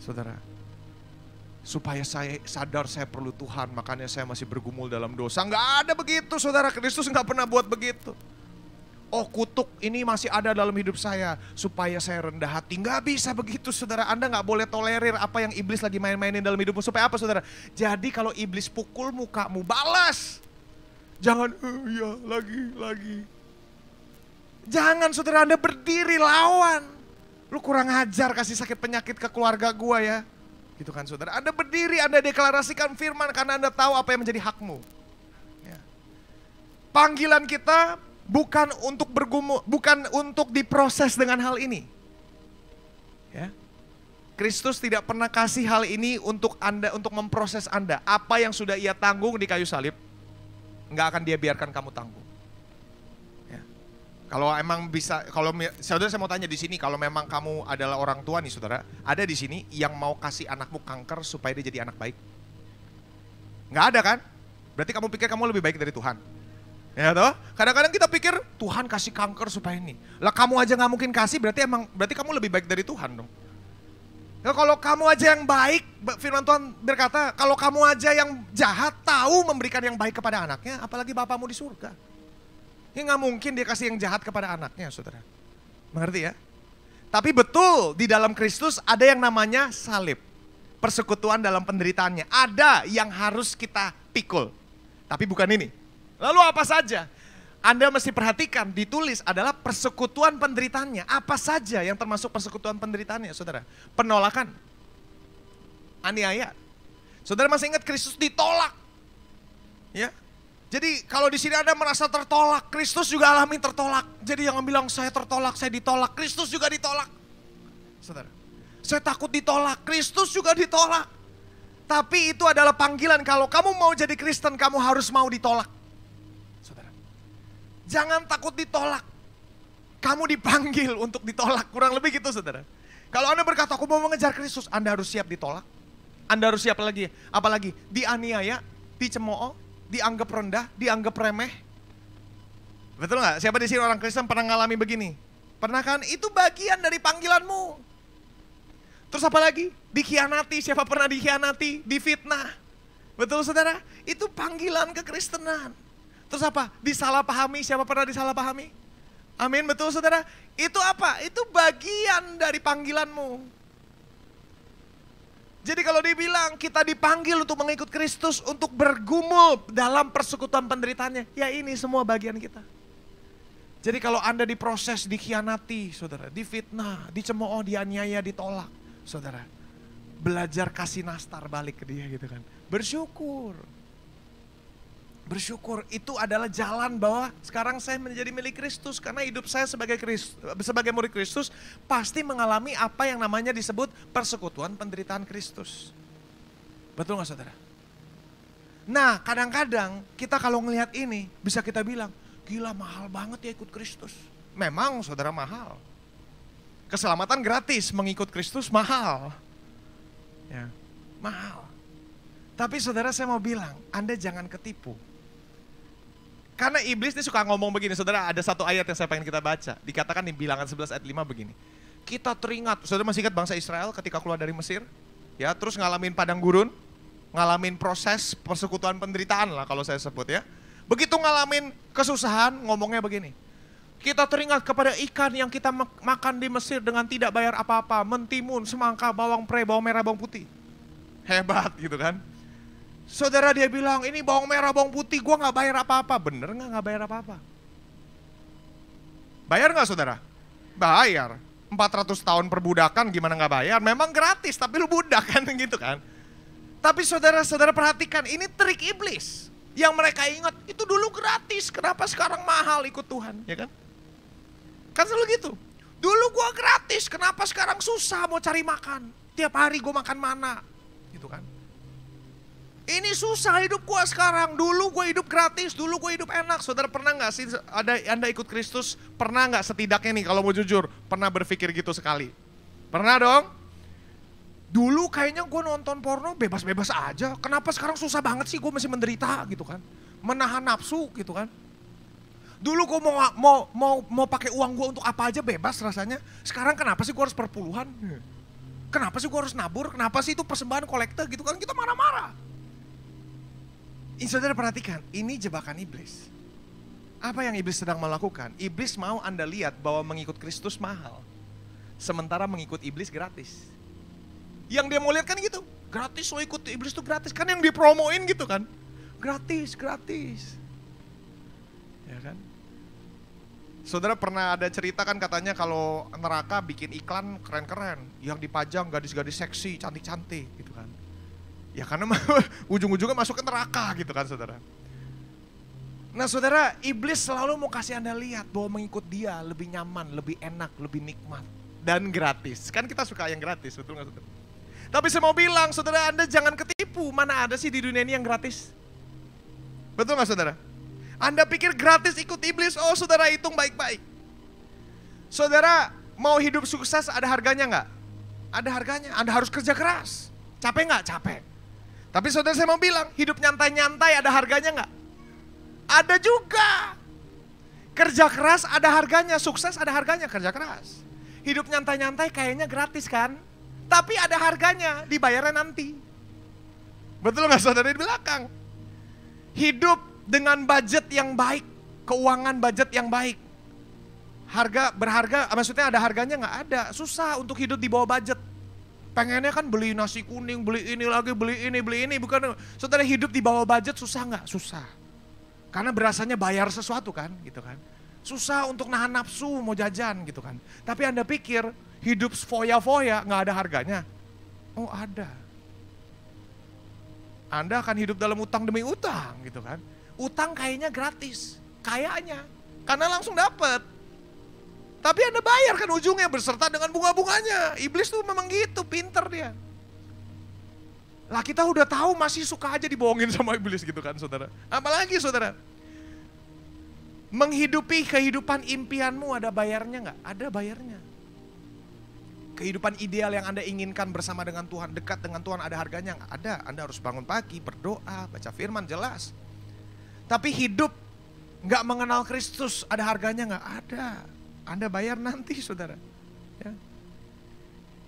Saudara, supaya saya sadar saya perlu Tuhan, makanya saya masih bergumul dalam dosa. Nggak ada begitu, saudara. Kristus nggak pernah buat begitu. Oh, kutuk ini masih ada dalam hidup saya supaya saya rendah hati. Nggak bisa begitu, saudara. Anda nggak boleh tolerir apa yang iblis lagi main-mainin dalam hidupmu. Supaya apa, saudara? Jadi kalau iblis pukul mukamu, balas. Jangan, iya lagi. Jangan, saudara. Anda berdiri lawan. Lu kurang ajar kasih sakit penyakit ke keluarga gua ya. Gitu kan, saudara. Anda berdiri, Anda deklarasikan firman karena Anda tahu apa yang menjadi hakmu. Ya. Panggilan kita bukan untuk bergumul, bukan untuk diproses dengan hal ini. Ya. Kristus tidak pernah kasih hal ini untuk Anda, untuk memproses Anda. Apa yang sudah Ia tanggung di kayu salib, nggak akan Dia biarkan kamu tanggung. Kalau emang bisa, kalau saudara saya mau tanya di sini, kalau memang kamu adalah orang tua nih saudara, ada di sini yang mau kasih anakmu kanker supaya dia jadi anak baik? Nggak ada kan? Berarti kamu pikir kamu lebih baik dari Tuhan? Ya toh? Kadang-kadang kita pikir Tuhan kasih kanker supaya ini. Lah kamu aja nggak mungkin kasih, berarti kamu lebih baik dari Tuhan dong. Ya, kalau kamu aja yang baik, firman Tuhan berkata, kalau kamu aja yang jahat tahu memberikan yang baik kepada anaknya, apalagi Bapamu di surga. Ya nggak mungkin dia kasih yang jahat kepada anaknya, saudara. Mengerti ya? Tapi betul, di dalam Kristus ada yang namanya salib. Persekutuan dalam penderitaannya. Ada yang harus kita pikul. Tapi bukan ini. Lalu apa saja? Anda mesti perhatikan, ditulis adalah persekutuan penderitaannya. Apa saja yang termasuk persekutuan penderitaannya, saudara? Penolakan. Aniaya. Saudara masih ingat Kristus ditolak. Ya. Jadi kalau di sini Anda merasa tertolak, Kristus juga alami tertolak. Jadi jangan bilang saya tertolak, saya ditolak. Kristus juga ditolak. Saudara, saya takut ditolak, Kristus juga ditolak. Tapi itu adalah panggilan, kalau kamu mau jadi Kristen, kamu harus mau ditolak. Saudara, jangan takut ditolak. Kamu dipanggil untuk ditolak, kurang lebih gitu saudara. Kalau Anda berkata, aku mau mengejar Kristus, Anda harus siap ditolak. Anda harus siap lagi, apalagi dianiaya, dicemooh, dianggap rendah, dianggap remeh. Betul nggak? Siapa di sini orang Kristen pernah ngalami begini? Pernah kan? Itu bagian dari panggilanmu. Terus apa lagi? Dikhianati, siapa pernah dikhianati? Difitnah. Betul saudara? Itu panggilan kekristenan. Terus apa? Disalahpahami, siapa pernah disalahpahami? Amin, betul saudara? Itu apa? Itu bagian dari panggilanmu. Jadi kalau dibilang kita dipanggil untuk mengikut Kristus, untuk bergumul dalam persekutuan penderitaannya, ya ini semua bagian kita. Jadi kalau Anda diproses, dikhianati, saudara, difitnah, dicemooh, dianiaya, ditolak, saudara, belajar kasih nastar balik ke dia gitu kan. Bersyukur. Bersyukur itu adalah jalan bahwa sekarang saya menjadi milik Kristus. Karena hidup saya sebagai murid Kristus pasti mengalami apa yang namanya disebut persekutuan penderitaan Kristus. Betul gak saudara? Nah kadang-kadang kita kalau ngelihat ini bisa kita bilang, gila mahal banget ya ikut Kristus. Memang saudara mahal. Keselamatan gratis, mengikut Kristus mahal. Ya, mahal. Tapi saudara saya mau bilang, Anda jangan ketipu. Karena iblis ini suka ngomong begini, saudara, ada satu ayat yang saya pengen kita baca. Dikatakan di Bilangan 11 ayat 5 begini. Kita teringat, saudara masih ingat bangsa Israel ketika keluar dari Mesir? Ya, terus ngalamin padang gurun, ngalamin proses persekutuan penderitaan lah kalau saya sebut ya. Begitu ngalamin kesusahan, ngomongnya begini. Kita teringat kepada ikan yang kita makan di Mesir dengan tidak bayar apa-apa. Mentimun, semangka, bawang pre, bawang merah, bawang putih. Hebat gitu kan. Saudara dia bilang, ini bawang merah, bawang putih, gue gak bayar apa-apa. Bener gak bayar apa-apa? Bayar gak saudara? Bayar. 400 tahun perbudakan gimana gak bayar? Memang gratis tapi lu budak kan gitu kan. Tapi saudara-saudara perhatikan, ini trik iblis. Yang mereka ingat, itu dulu gratis, kenapa sekarang mahal ikut Tuhan, ya kan? Kan selalu gitu. Dulu gua gratis, kenapa sekarang susah mau cari makan? Tiap hari gua makan mana, gitu kan? Ini susah hidup gua sekarang. Dulu gua hidup gratis, dulu gua hidup enak. Saudara pernah nggak sih Anda ikut Kristus? Pernah nggak setidaknya nih kalau mau jujur, pernah berpikir gitu sekali? Pernah dong? Dulu kayaknya gue nonton porno bebas-bebas aja. Kenapa sekarang susah banget sih gue masih menderita gitu kan? Menahan nafsu gitu kan? Dulu gue mau pakai uang gue untuk apa aja bebas rasanya. Sekarang kenapa sih gue harus perpuluhan? Kenapa sih gue harus nabur? Kenapa sih itu persembahan kolektor gitu kan? Kita marah-marah. Ini saudara perhatikan, ini jebakan iblis. Apa yang iblis sedang melakukan? Iblis mau Anda lihat bahwa mengikut Kristus mahal. Sementara mengikut iblis gratis. Yang dia mau lihat kan gitu, gratis lo ikut iblis tuh gratis. Kan yang dipromoin gitu kan, gratis, gratis. Ya kan? Saudara pernah ada cerita kan katanya kalau neraka bikin iklan keren-keren. Yang dipajang gadis-gadis seksi, cantik-cantik gitu kan. Ya karena ujung-ujungnya masuk ke neraka gitu kan saudara. Nah saudara, iblis selalu mau kasih Anda lihat bahwa mengikut dia lebih nyaman, lebih enak, lebih nikmat. Dan gratis, kan kita suka yang gratis, betul gak saudara? Tapi saya mau bilang, saudara Anda jangan ketipu, mana ada sih di dunia ini yang gratis? Betul gak saudara? Anda pikir gratis ikut iblis, oh saudara hitung baik-baik. Saudara mau hidup sukses ada harganya gak? Ada harganya, Anda harus kerja keras. Capek gak? Capek. Tapi saudara saya mau bilang, hidup nyantai-nyantai ada harganya gak? Ada juga. Kerja keras ada harganya, sukses ada harganya, kerja keras. Hidup nyantai-nyantai kayaknya gratis kan? Tapi ada harganya, dibayarnya nanti. Betul gak saudara di belakang? Hidup dengan budget yang baik, keuangan budget yang baik. Harga berharga, maksudnya ada harganya gak? Ada, susah untuk hidup di bawah budget. Pengennya kan beli nasi kuning, beli ini lagi, beli ini. Bukan, saudara hidup di bawah budget susah gak? Susah. Karena berasanya bayar sesuatu kan, gitu kan. Susah untuk nahan nafsu mau jajan gitu kan. Tapi Anda pikir hidup foya-foya gak ada harganya? Oh ada. Anda akan hidup dalam utang demi utang gitu kan. Utang kayaknya gratis, kayaknya. Karena langsung dapat. Tapi Anda bayar kan ujungnya berserta dengan bunga-bunganya. Iblis tuh memang gitu, pinter dia. Lah kita udah tahu masih suka aja dibohongin sama iblis gitu kan saudara. Apalagi saudara. Menghidupi kehidupan impianmu ada bayarnya gak? Ada bayarnya. Kehidupan ideal yang Anda inginkan bersama dengan Tuhan, dekat dengan Tuhan ada harganya gak? Ada, Anda harus bangun pagi, berdoa, baca firman, jelas. Tapi hidup gak mengenal Kristus ada harganya gak? Ada, Anda bayar nanti saudara. Ya.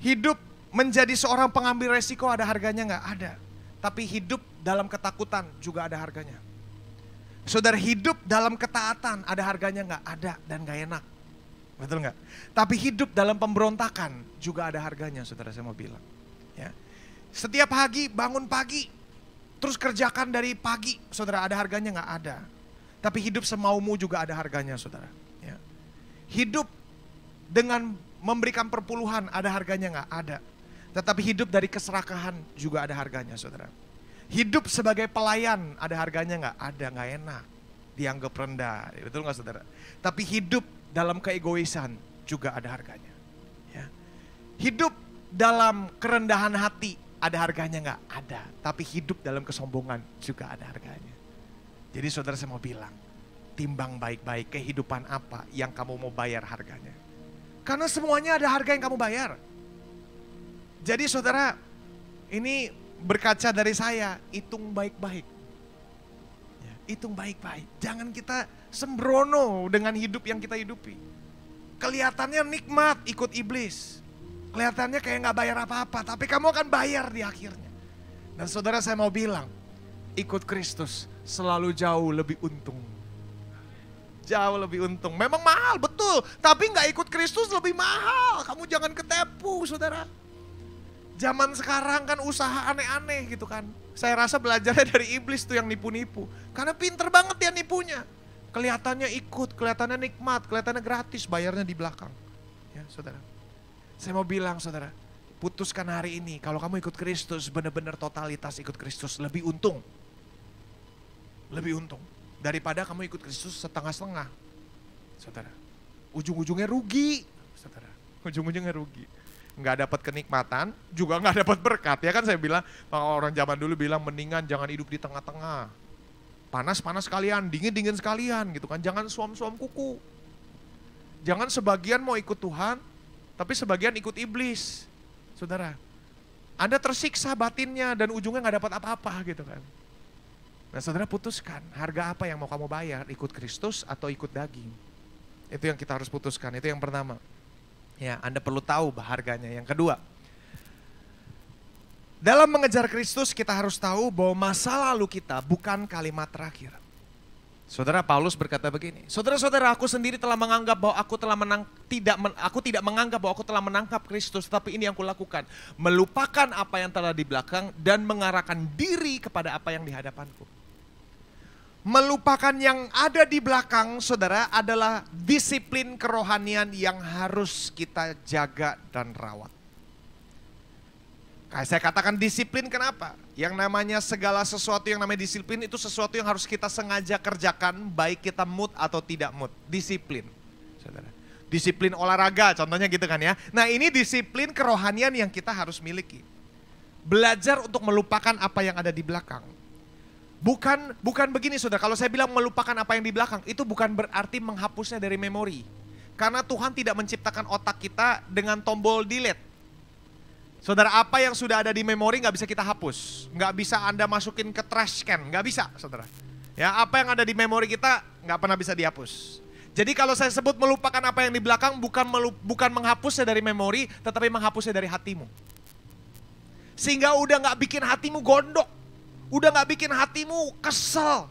Hidup menjadi seorang pengambil resiko ada harganya gak? Ada. Tapi hidup dalam ketakutan juga ada harganya. Saudara hidup dalam ketaatan ada harganya gak? Ada dan gak enak. Betul gak? Tapi hidup dalam pemberontakan juga ada harganya saudara saya mau bilang. Ya. Setiap pagi bangun pagi terus kerjakan dari pagi saudara ada harganya gak? Ada. Tapi hidup semaumu juga ada harganya saudara. Ya. Hidup dengan memberikan perpuluhan ada harganya gak? Ada. Tetapi hidup dari keserakahan juga ada harganya saudara. Hidup sebagai pelayan ada harganya gak? Ada, gak enak. Dianggap rendah, betul gak saudara? Tapi hidup dalam keegoisan juga ada harganya. Ya. Hidup dalam kerendahan hati ada harganya gak? Ada. Tapi hidup dalam kesombongan juga ada harganya. Jadi saudara saya mau bilang, timbang baik-baik kehidupan apa yang kamu mau bayar harganya. Karena semuanya ada harga yang kamu bayar. Jadi saudara, ini berkaca dari saya, hitung baik-baik. Ya, hitung baik-baik. Jangan kita sembrono dengan hidup yang kita hidupi. Kelihatannya nikmat ikut iblis. Kelihatannya kayak gak bayar apa-apa, tapi kamu akan bayar di akhirnya. Dan saudara saya mau bilang, ikut Kristus selalu jauh lebih untung. Jauh lebih untung. Memang mahal, betul. Tapi nggak ikut Kristus lebih mahal. Kamu jangan ketepu, saudara. Zaman sekarang kan usaha aneh-aneh gitu kan. Saya rasa belajarnya dari iblis tuh yang nipu-nipu. Karena pinter banget dia nipunya. Kelihatannya ikut, kelihatannya nikmat, kelihatannya gratis, bayarnya di belakang. Ya, saudara. Saya mau bilang, saudara, putuskan hari ini, kalau kamu ikut Kristus, benar-benar totalitas ikut Kristus, lebih untung. Lebih untung. Daripada kamu ikut Kristus setengah-setengah. Saudara. Ujung-ujungnya rugi. Saudara. Ujung-ujungnya rugi. Nggak dapat kenikmatan, juga nggak dapat berkat. Ya kan saya bilang, orang zaman dulu bilang mendingan jangan hidup di tengah-tengah. Panas-panas sekalian, dingin-dingin sekalian gitu kan. Jangan suam-suam kuku. Jangan sebagian mau ikut Tuhan, tapi sebagian ikut iblis. Saudara, Anda tersiksa batinnya dan ujungnya nggak dapat apa-apa gitu kan. Nah saudara putuskan, harga apa yang mau kamu bayar, ikut Kristus atau ikut daging. Itu yang kita harus putuskan, itu yang pertama. Ya, Anda perlu tahu harganya. Yang kedua, dalam mengejar Kristus kita harus tahu bahwa masa lalu kita bukan kalimat terakhir. Saudara, Paulus berkata begini, saudara-saudara, aku sendiri telah menganggap bahwa aku tidak menganggap bahwa aku telah menangkap Kristus, tapi ini yang kulakukan, melupakan apa yang telah di belakang dan mengarahkan diri kepada apa yang di hadapanku. Melupakan yang ada di belakang, saudara, adalah disiplin kerohanian yang harus kita jaga dan rawat. Kayak saya katakan disiplin, kenapa? Yang namanya segala sesuatu yang namanya disiplin itu sesuatu yang harus kita sengaja kerjakan, baik kita mood atau tidak mood. Disiplin, saudara. Disiplin olahraga, contohnya gitu kan ya. Nah ini disiplin kerohanian yang kita harus miliki. Belajar untuk melupakan apa yang ada di belakang. Bukan begini saudara, kalau saya bilang melupakan apa yang di belakang, itu bukan berarti menghapusnya dari memori. Karena Tuhan tidak menciptakan otak kita dengan tombol delete. Saudara, apa yang sudah ada di memori nggak bisa kita hapus. Nggak bisa Anda masukin ke trash can, nggak bisa saudara. Ya, apa yang ada di memori kita nggak pernah bisa dihapus. Jadi kalau saya sebut melupakan apa yang di belakang, bukan menghapusnya dari memori, tetapi menghapusnya dari hatimu. Sehingga udah nggak bikin hatimu gondok. Udah gak bikin hatimu kesel.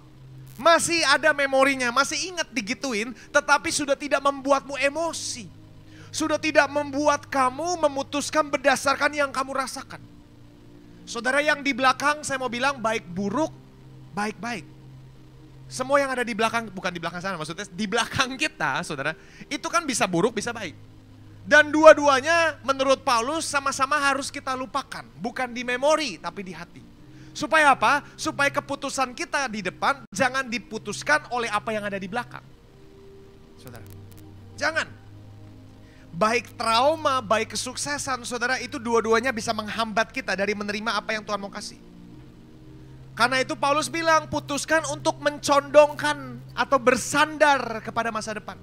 Masih ada memorinya, masih ingat digituin, tetapi sudah tidak membuatmu emosi. Sudah tidak membuat kamu memutuskan berdasarkan yang kamu rasakan. Saudara, yang di belakang saya mau bilang baik buruk, baik-baik. Semua yang ada di belakang, bukan di belakang sana maksudnya, di belakang kita saudara, itu kan bisa buruk, bisa baik. Dan dua-duanya menurut Paulus sama-sama harus kita lupakan. Bukan di memori, tapi di hati. Supaya apa? Supaya keputusan kita di depan jangan diputuskan oleh apa yang ada di belakang. Saudara, jangan. Baik trauma, baik kesuksesan, saudara, itu dua-duanya bisa menghambat kita dari menerima apa yang Tuhan mau kasih. Karena itu Paulus bilang, putuskan untuk mencondongkan atau bersandar kepada masa depan.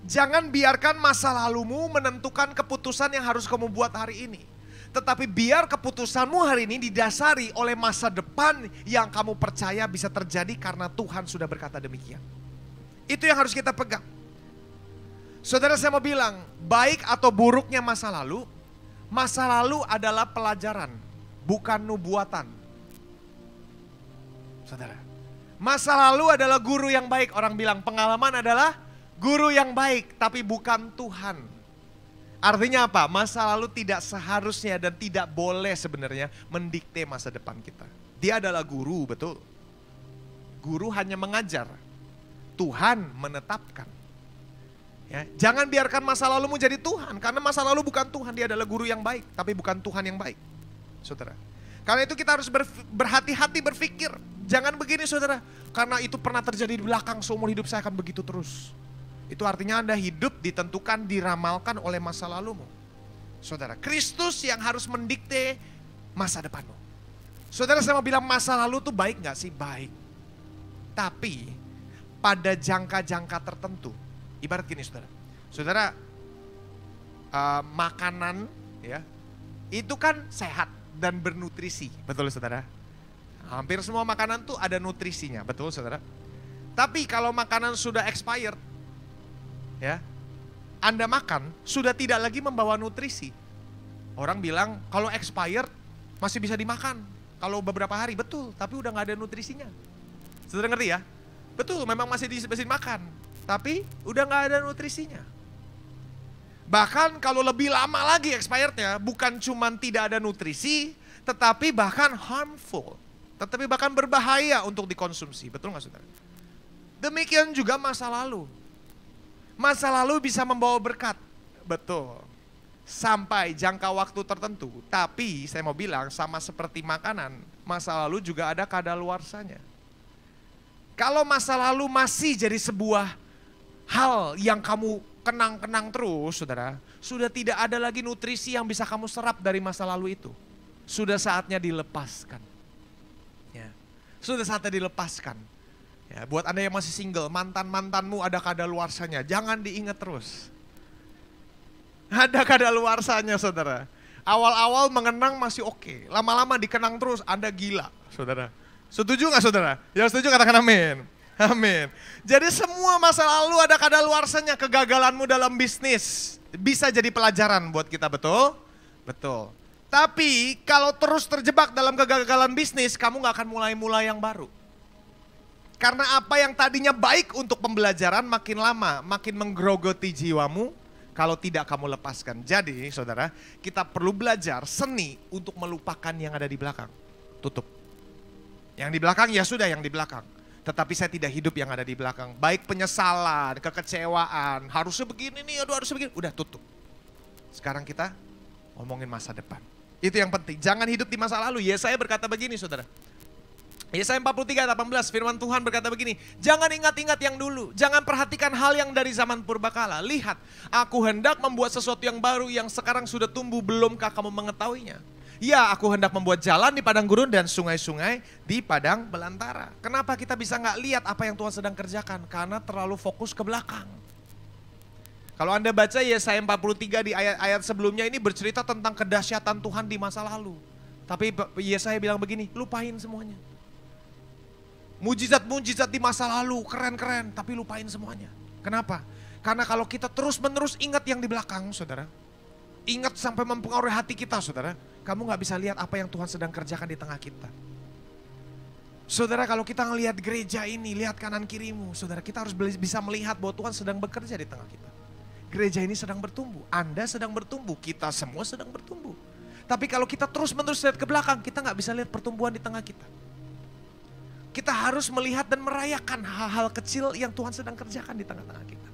Jangan biarkan masa lalumu menentukan keputusan yang harus kamu buat hari ini. Tetapi biar keputusanmu hari ini didasari oleh masa depan yang kamu percaya bisa terjadi karena Tuhan sudah berkata demikian. Itu yang harus kita pegang. Saudara, saya mau bilang, baik atau buruknya masa lalu adalah pelajaran, bukan nubuatan. Saudara, masa lalu adalah guru yang baik. Orang bilang pengalaman adalah guru yang baik, tapi bukan Tuhan. Artinya apa? Masa lalu tidak seharusnya dan tidak boleh sebenarnya mendikte masa depan kita. Dia adalah guru, betul. Guru hanya mengajar. Tuhan menetapkan. Ya, jangan biarkan masa lalumu jadi Tuhan. Karena masa lalu bukan Tuhan, dia adalah guru yang baik. Tapi bukan Tuhan yang baik, saudara. Karena itu kita harus berhati-hati berpikir. Jangan begini saudara, karena itu pernah terjadi di belakang, seumur hidup saya akan begitu terus. Itu artinya Anda hidup ditentukan, diramalkan oleh masa lalumu. Saudara, Kristus yang harus mendikte masa depanmu. Saudara, saya mau bilang masa lalu tuh baik gak sih? Baik. Tapi pada jangka-jangka tertentu. Ibarat gini saudara. Saudara, makanan ya itu kan sehat dan bernutrisi. Betul saudara? Hampir semua makanan tuh ada nutrisinya. Betul saudara? Tapi kalau makanan sudah expired, ya, Anda makan sudah tidak lagi membawa nutrisi. Orang bilang kalau expired masih bisa dimakan kalau beberapa hari, betul, tapi udah gak ada nutrisinya. Saudara ngerti ya? Betul, memang masih disebesin makan. Tapi udah gak ada nutrisinya. Bahkan kalau lebih lama lagi expirednya, bukan cuma tidak ada nutrisi, tetapi bahkan harmful. Tetapi bahkan berbahaya untuk dikonsumsi. Betul gak saudara? Demikian juga masa lalu. Masa lalu bisa membawa berkat. Betul. Sampai jangka waktu tertentu. Tapi saya mau bilang sama seperti makanan, masa lalu juga ada kadaluarsanya. Kalau masa lalu masih jadi sebuah hal yang kamu kenang-kenang terus, saudara, sudah tidak ada lagi nutrisi yang bisa kamu serap dari masa lalu itu. Sudah saatnya dilepaskan. Ya. Sudah saatnya dilepaskan. Ya, buat Anda yang masih single, mantan-mantanmu ada kadaluarsanya, jangan diingat terus. Ada kadaluarsanya, saudara. Awal-awal mengenang masih oke, lama-lama dikenang terus, Anda gila, saudara. Setuju gak saudara? Yang setuju katakan amin. Amin. Jadi semua masa lalu ada kadaluarsanya. Kegagalanmu dalam bisnis bisa jadi pelajaran buat kita, betul? Betul. Tapi kalau terus terjebak dalam kegagalan bisnis, kamu gak akan mulai-mulai yang baru. Karena apa yang tadinya baik untuk pembelajaran makin lama, makin menggerogoti jiwamu kalau tidak kamu lepaskan. Jadi saudara, kita perlu belajar seni untuk melupakan yang ada di belakang. Tutup. Yang di belakang ya sudah yang di belakang. Tetapi saya tidak hidup yang ada di belakang. Baik penyesalan, kekecewaan, harusnya begini nih, aduh harusnya begini. Udah tutup. Sekarang kita ngomongin masa depan. Itu yang penting, jangan hidup di masa lalu. Yesaya berkata begini saudara. Yesaya 43:18 firman Tuhan berkata begini. Jangan ingat-ingat yang dulu, jangan perhatikan hal yang dari zaman purbakala. Lihat, aku hendak membuat sesuatu yang baru yang sekarang sudah tumbuh, belumkah kamu mengetahuinya? Ya, aku hendak membuat jalan di padang gurun dan sungai-sungai di padang belantara. Kenapa kita bisa nggak lihat apa yang Tuhan sedang kerjakan? Karena terlalu fokus ke belakang. Kalau Anda baca Yesaya 43 di ayat-ayat sebelumnya ini bercerita tentang kedahsyatan Tuhan di masa lalu. Tapi Yesaya bilang begini, lupain semuanya. Mujizat-mujizat di masa lalu, keren-keren, tapi lupain semuanya. Kenapa? Karena kalau kita terus-menerus ingat yang di belakang, saudara. Ingat sampai mempengaruhi hati kita, saudara. Kamu gak bisa lihat apa yang Tuhan sedang kerjakan di tengah kita. Saudara, kalau kita ngelihat gereja ini, lihat kanan kirimu, saudara, kita harus bisa melihat bahwa Tuhan sedang bekerja di tengah kita. Gereja ini sedang bertumbuh, Anda sedang bertumbuh, kita semua sedang bertumbuh. Tapi kalau kita terus-menerus lihat ke belakang, kita gak bisa lihat pertumbuhan di tengah kita. Kita harus melihat dan merayakan hal-hal kecil yang Tuhan sedang kerjakan di tengah-tengah kita.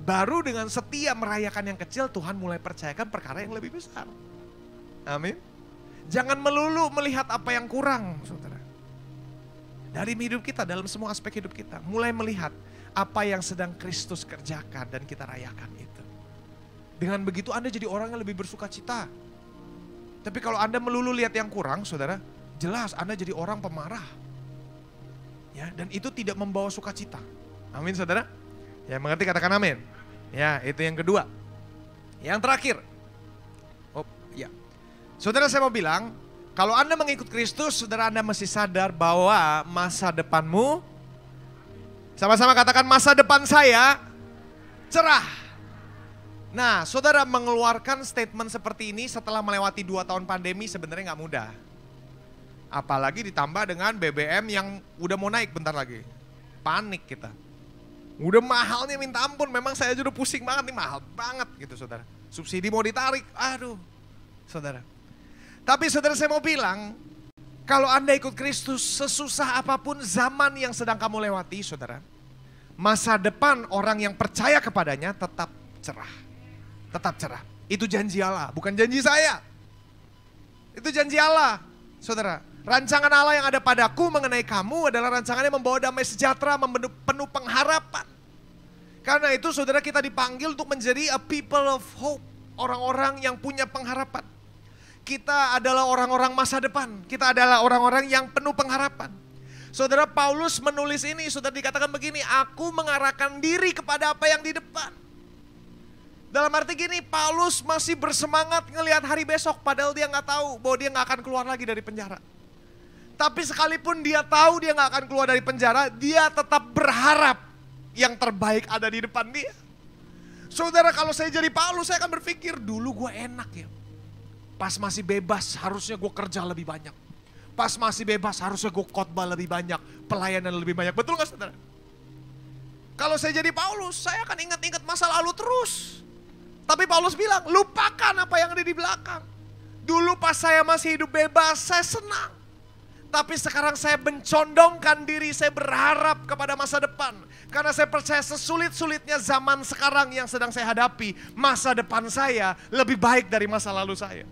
Baru dengan setia merayakan yang kecil, Tuhan mulai percayakan perkara yang lebih besar. Amin. Jangan melulu melihat apa yang kurang, saudara. Dari hidup kita, dalam semua aspek hidup kita. Mulai melihat apa yang sedang Kristus kerjakan dan kita rayakan itu. Dengan begitu Anda jadi orang yang lebih bersuka cita. Tapi kalau Anda melulu lihat yang kurang, saudara, jelas Anda jadi orang pemarah. Ya, dan itu tidak membawa sukacita. Amin, saudara. Ya, mengerti katakan amin. Ya, itu yang kedua. Yang terakhir. Oh, ya. Saudara, saya mau bilang, kalau Anda mengikut Kristus, saudara Anda mesti sadar bahwa masa depanmu, sama-sama katakan masa depan saya cerah. Nah, saudara mengeluarkan statement seperti ini setelah melewati 2 tahun pandemi sebenarnya gak mudah. Apalagi ditambah dengan BBM yang udah mau naik bentar lagi. Panik kita. Udah mahalnya minta ampun, memang saya aja udah pusing banget nih, mahal banget gitu saudara. Subsidi mau ditarik, aduh saudara. Tapi saudara saya mau bilang, kalau Anda ikut Kristus, sesusah apapun zaman yang sedang kamu lewati saudara, masa depan orang yang percaya kepadanya tetap cerah. Tetap cerah. Itu janji Allah, bukan janji saya. Itu janji Allah, saudara. Rancangan Allah yang ada padaku mengenai kamu adalah rancangan yang membawa damai sejahtera, penuh pengharapan. Karena itu saudara, kita dipanggil untuk menjadi a people of hope. Orang-orang yang punya pengharapan. Kita adalah orang-orang masa depan. Kita adalah orang-orang yang penuh pengharapan. Saudara, Paulus menulis ini, saudara, dikatakan begini, aku mengarahkan diri kepada apa yang di depan. Dalam arti gini, Paulus masih bersemangat ngelihat hari besok, padahal dia nggak tahu bahwa dia nggak akan keluar lagi dari penjara. Tapi sekalipun dia tahu dia nggak akan keluar dari penjara, dia tetap berharap yang terbaik ada di depan dia. Saudara, kalau saya jadi Paulus, saya akan berpikir, dulu gue enak ya. Pas masih bebas, harusnya gue kerja lebih banyak. Pas masih bebas harusnya gue khotbah lebih banyak, pelayanan lebih banyak. Betul gak saudara? Kalau saya jadi Paulus, saya akan ingat-ingat masa lalu terus. Tapi Paulus bilang, lupakan apa yang ada di belakang. Dulu pas saya masih hidup bebas, saya senang. Tapi sekarang saya mencondongkan diri, saya berharap kepada masa depan. Karena saya percaya sesulit-sulitnya zaman sekarang yang sedang saya hadapi, masa depan saya lebih baik dari masa lalu saya.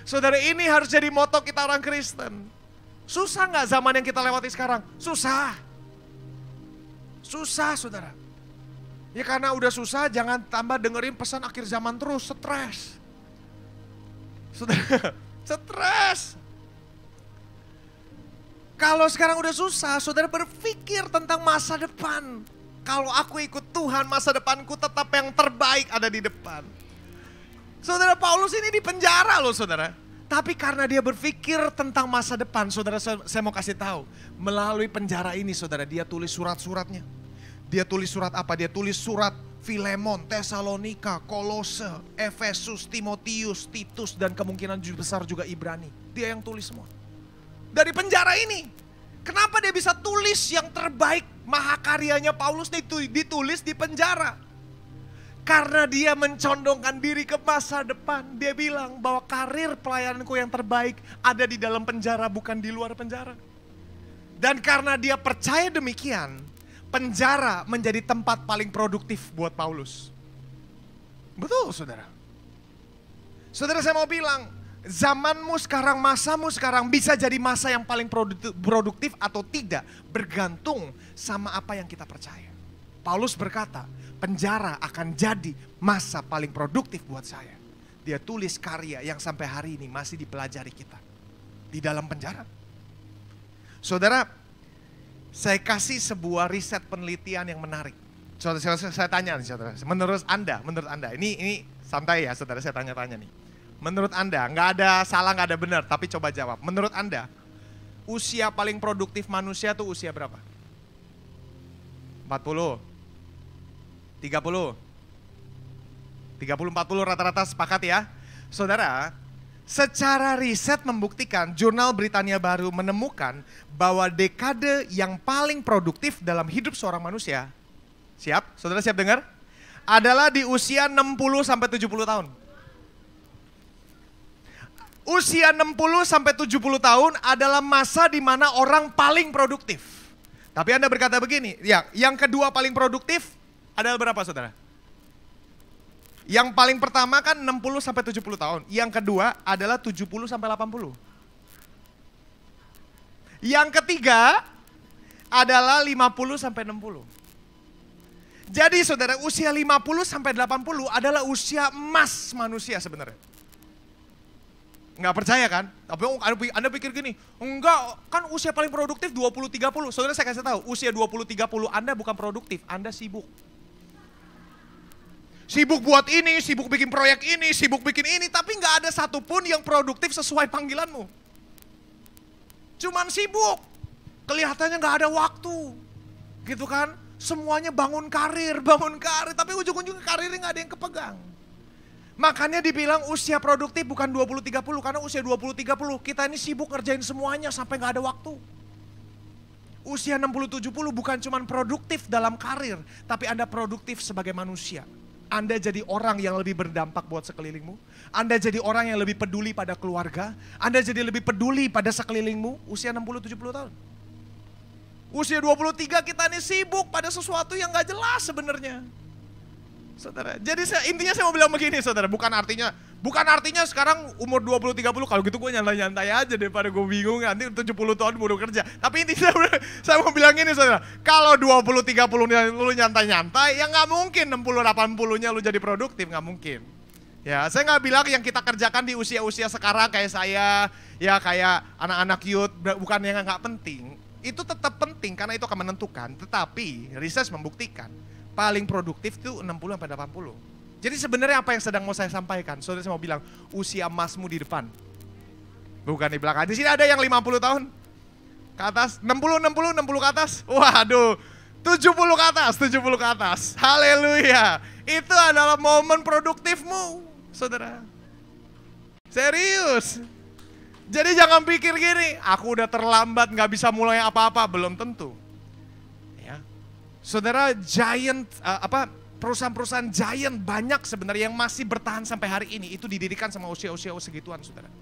Saudara, ini harus jadi moto kita orang Kristen. Susah gak zaman yang kita lewati sekarang? Susah. Susah saudara. Ya karena udah susah, jangan tambah dengerin pesan akhir zaman terus, stres. Saudara, stres. Kalau sekarang udah susah, saudara berpikir tentang masa depan. Kalau aku ikut Tuhan, masa depanku tetap yang terbaik ada di depan. Saudara, Paulus ini di penjara loh saudara. Tapi karena dia berpikir tentang masa depan, saudara, saya mau kasih tahu. Melalui penjara ini saudara, dia tulis surat-suratnya. Dia tulis surat apa? Dia tulis surat Filemon, Tesalonika, Kolose, Efesus, Timotius, Titus, dan kemungkinan besar juga Ibrani. Dia yang tulis semua. Dari penjara ini. Kenapa dia bisa tulis yang terbaik mahakaryanya Paulus ditulis di penjara? Karena dia mencondongkan diri ke masa depan. Dia bilang bahwa karir pelayananku yang terbaik ada di dalam penjara, bukan di luar penjara. Dan karena dia percaya demikian, penjara menjadi tempat paling produktif buat Paulus. Betul saudara. Saudara, saya mau bilang, zamanmu sekarang, masamu sekarang bisa jadi masa yang paling produktif atau tidak, bergantung sama apa yang kita percaya. Paulus berkata, penjara akan jadi masa paling produktif buat saya. Dia tulis karya yang sampai hari ini masih dipelajari kita di dalam penjara. Saudara, saya kasih sebuah riset penelitian yang menarik. Saudara, saya tanya nih saudara, menurut anda, ini santai ya saudara, saya tanya-tanya nih. Menurut anda, nggak ada salah, nggak ada benar, tapi coba jawab. Menurut anda, usia paling produktif manusia tuh usia berapa? 40? 30? 30-40 rata-rata sepakat ya? Saudara, secara riset membuktikan, jurnal Britania Baru menemukan bahwa dekade yang paling produktif dalam hidup seorang manusia, siap? Saudara siap dengar? Adalah di usia 60-70 tahun. Usia 60-70 tahun adalah masa di mana orang paling produktif. Tapi Anda berkata begini, ya, yang kedua paling produktif adalah berapa saudara? Yang paling pertama kan 60-70 tahun. Yang kedua adalah 70-80. Yang ketiga adalah 50-60. Jadi saudara, usia 50-80 adalah usia emas manusia sebenarnya. Enggak percaya kan? Tapi Anda pikir gini, enggak, kan usia paling produktif 20-30. Saudara, saya kasih tahu, usia 20-30 Anda bukan produktif, Anda sibuk. Sibuk buat ini, sibuk bikin proyek ini, sibuk bikin ini, tapi nggak ada satupun yang produktif sesuai panggilanmu. Cuman sibuk, kelihatannya nggak ada waktu, gitu kan? Semuanya bangun karir, tapi ujung-ujungnya karirnya nggak ada yang kepegang. Makanya dibilang usia produktif bukan 20-30, karena usia 20-30 kita ini sibuk ngerjain semuanya sampai nggak ada waktu. Usia 60-70 bukan cuman produktif dalam karir, tapi Anda produktif sebagai manusia. Anda jadi orang yang lebih berdampak buat sekelilingmu. Anda jadi orang yang lebih peduli pada keluarga. Anda jadi lebih peduli pada sekelilingmu usia 60-70 tahun. Usia 23 kita ini sibuk pada sesuatu yang gak jelas sebenarnya. Saudara, jadi intinya saya mau bilang begini saudara, bukan artinya sekarang umur 20-30 kalau gitu gue nyantai-nyantai aja daripada gue bingung nanti 70 tahun baru kerja. Tapi intinya saya mau bilang gini saudara, kalau 20-30 lu nyantai-nyantai ya gak mungkin 60-80-nya lu jadi produktif, gak mungkin. Ya saya gak bilang yang kita kerjakan di usia-usia sekarang kayak saya, ya kayak anak-anak youth bukan yang gak penting. Itu tetap penting karena itu akan menentukan, tetapi riset membuktikan paling produktif itu 60-80. Jadi sebenarnya apa yang sedang mau saya sampaikan? Saudara, saya mau bilang usia emasmu di depan. Bukan di belakang. Di sini ada yang 50 tahun ke atas, 60 ke atas. Waduh, 70 ke atas. Haleluya. Itu adalah momen produktifmu, saudara. Serius. Jadi jangan pikir gini, aku udah terlambat gak bisa mulai apa-apa, belum tentu. Ya. Saudara, perusahaan-perusahaan giant banyak sebenarnya yang masih bertahan sampai hari ini, itu didirikan sama usia-usia segituan, saudara.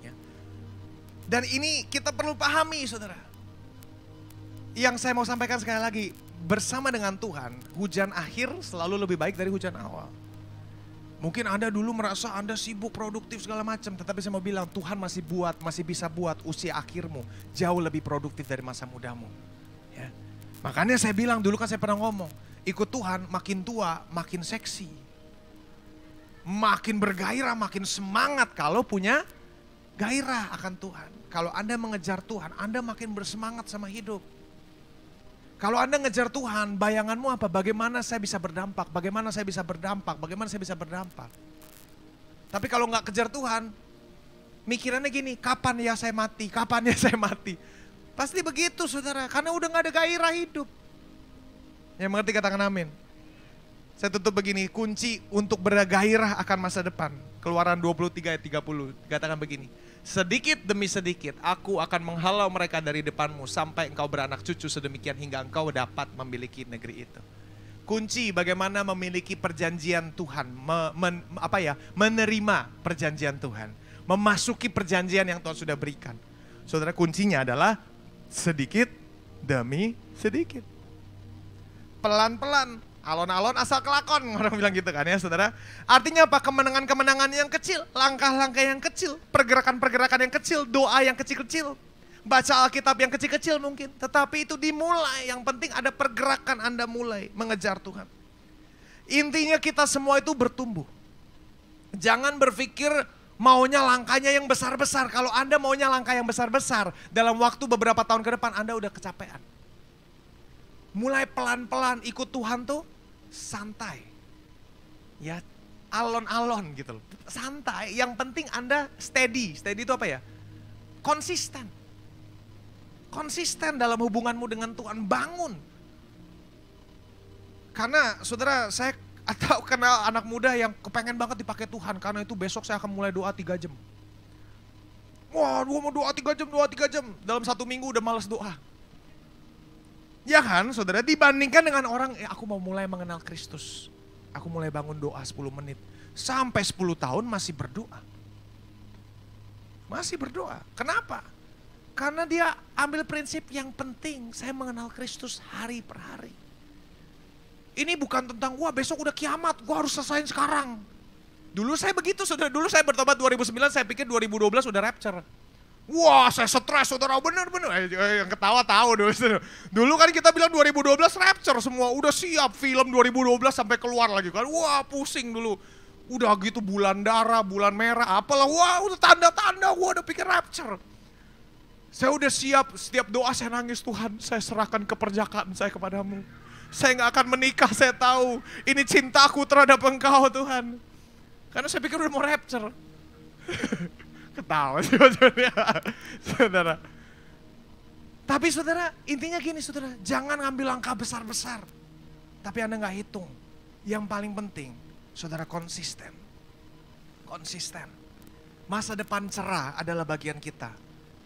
Ya. Dan ini kita perlu pahami, saudara. Yang saya mau sampaikan sekali lagi, bersama dengan Tuhan, hujan akhir selalu lebih baik dari hujan awal. Mungkin Anda dulu merasa Anda sibuk, produktif segala macam, tetapi saya mau bilang Tuhan masih bisa buat usia akhirmu jauh lebih produktif dari masa mudamu. Ya. Makanya saya bilang dulu kan saya pernah ngomong, ikut Tuhan makin tua makin seksi, makin bergairah, makin semangat kalau punya gairah akan Tuhan. Kalau Anda mengejar Tuhan, Anda makin bersemangat sama hidup. Kalau Anda ngejar Tuhan, bayanganmu apa? Bagaimana saya bisa berdampak? Bagaimana saya bisa berdampak? Bagaimana saya bisa berdampak? Tapi kalau nggak kejar Tuhan, mikirannya gini, kapan ya saya mati? Kapan ya saya mati? Pasti begitu, saudara. Karena udah nggak ada gairah hidup. Yang mengerti katakan amin. Saya tutup begini, kunci untuk bergairah akan masa depan. Keluaran 23 ayat 30, katakan begini. Sedikit demi sedikit aku akan menghalau mereka dari depanmu sampai engkau beranak cucu sedemikian hingga engkau dapat memiliki negeri itu. Kunci bagaimana memiliki perjanjian Tuhan, menerima perjanjian Tuhan, memasuki perjanjian yang Tuhan sudah berikan. Saudara, kuncinya adalah sedikit demi sedikit. Pelan-pelan. Alon-alon asal kelakon, orang bilang gitu kan ya saudara. Artinya apa? Kemenangan-kemenangan yang kecil, langkah-langkah yang kecil, pergerakan-pergerakan yang kecil, doa yang kecil-kecil, baca Alkitab yang kecil-kecil mungkin. Tetapi itu dimulai, yang penting ada pergerakan Anda mulai mengejar Tuhan. Intinya kita semua itu bertumbuh. Jangan berpikir maunya langkahnya yang besar-besar. Kalau Anda maunya langkah yang besar-besar, dalam waktu beberapa tahun ke depan Anda udah kecapean. Mulai pelan-pelan ikut Tuhan tuh santai. Ya, alon-alon gitu loh. Santai, yang penting Anda steady. Steady itu apa ya? Konsisten. Konsisten dalam hubunganmu dengan Tuhan, bangun. Karena saudara, saya atau kenal anak muda yang kepengen banget dipakai Tuhan. Karena itu besok saya akan mulai doa 3 jam. Wah, gua mau doa 3 jam. Dalam 1 minggu udah malas doa. Ya kan saudara, dibandingkan dengan orang, aku mau mulai mengenal Kristus. Aku mulai bangun doa 10 menit. Sampai 10 tahun masih berdoa. Masih berdoa. Kenapa? Karena dia ambil prinsip yang penting, saya mengenal Kristus hari per hari. Ini bukan tentang, wah besok udah kiamat, gua harus selesaiin sekarang. Dulu saya begitu saudara, dulu saya bertobat 2009, saya pikir 2012 udah rapture. Wah saya stres saudara, bener-bener. Yang ketawa tahu dulu. Dulu kan kita bilang 2012 rapture semua, udah siap film 2012 sampai keluar lagi kan. Wah pusing dulu. Udah gitu bulan darah, bulan merah, apalah. Wah udah tanda-tanda, gua udah pikir rapture. Saya udah siap, setiap doa saya nangis, Tuhan saya serahkan keperjakaan saya kepadamu. Saya gak akan menikah, saya tahu. Ini cintaku terhadap Engkau Tuhan. Karena saya pikir udah mau rapture. Ketawa sih saudara. Tapi saudara, intinya gini saudara, jangan ngambil langkah besar-besar. Tapi Anda gak hitung. Yang paling penting, saudara konsisten. Konsisten. Masa depan cerah adalah bagian kita.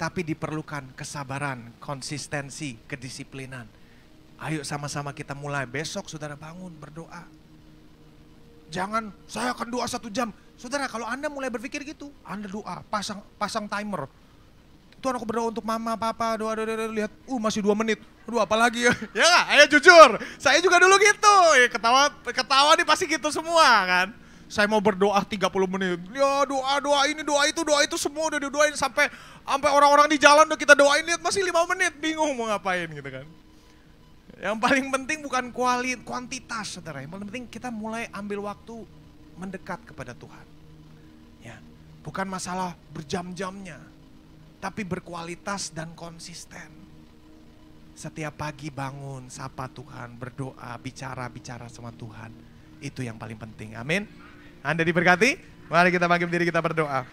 Tapi diperlukan kesabaran, konsistensi, kedisiplinan. Ayo sama-sama kita mulai. Besok saudara bangun, berdoa. Jangan, saya akan doa 1 jam. Saudara, kalau Anda mulai berpikir gitu, Anda doa, pasang timer. Tuhan aku berdoa untuk mama, papa, doa, lihat, masih 2 menit. Aduh apalagi ya. Ya gak? Ayo jujur, saya juga dulu gitu. Ya, ketawa nih pasti gitu semua kan. Saya mau berdoa 30 menit. Ya doa itu semua udah didoain sampai orang-orang di jalan udah kita doain, lihat masih 5 menit, bingung mau ngapain gitu kan. Yang paling penting bukan kuantitas saudara, yang paling penting kita mulai ambil waktu mendekat kepada Tuhan. Ya, bukan masalah berjam-jamnya, tapi berkualitas dan konsisten. Setiap pagi bangun, sapa Tuhan, berdoa, bicara sama Tuhan. Itu yang paling penting, amin. Anda diberkati? Mari kita bangkit berdiri, kita berdoa.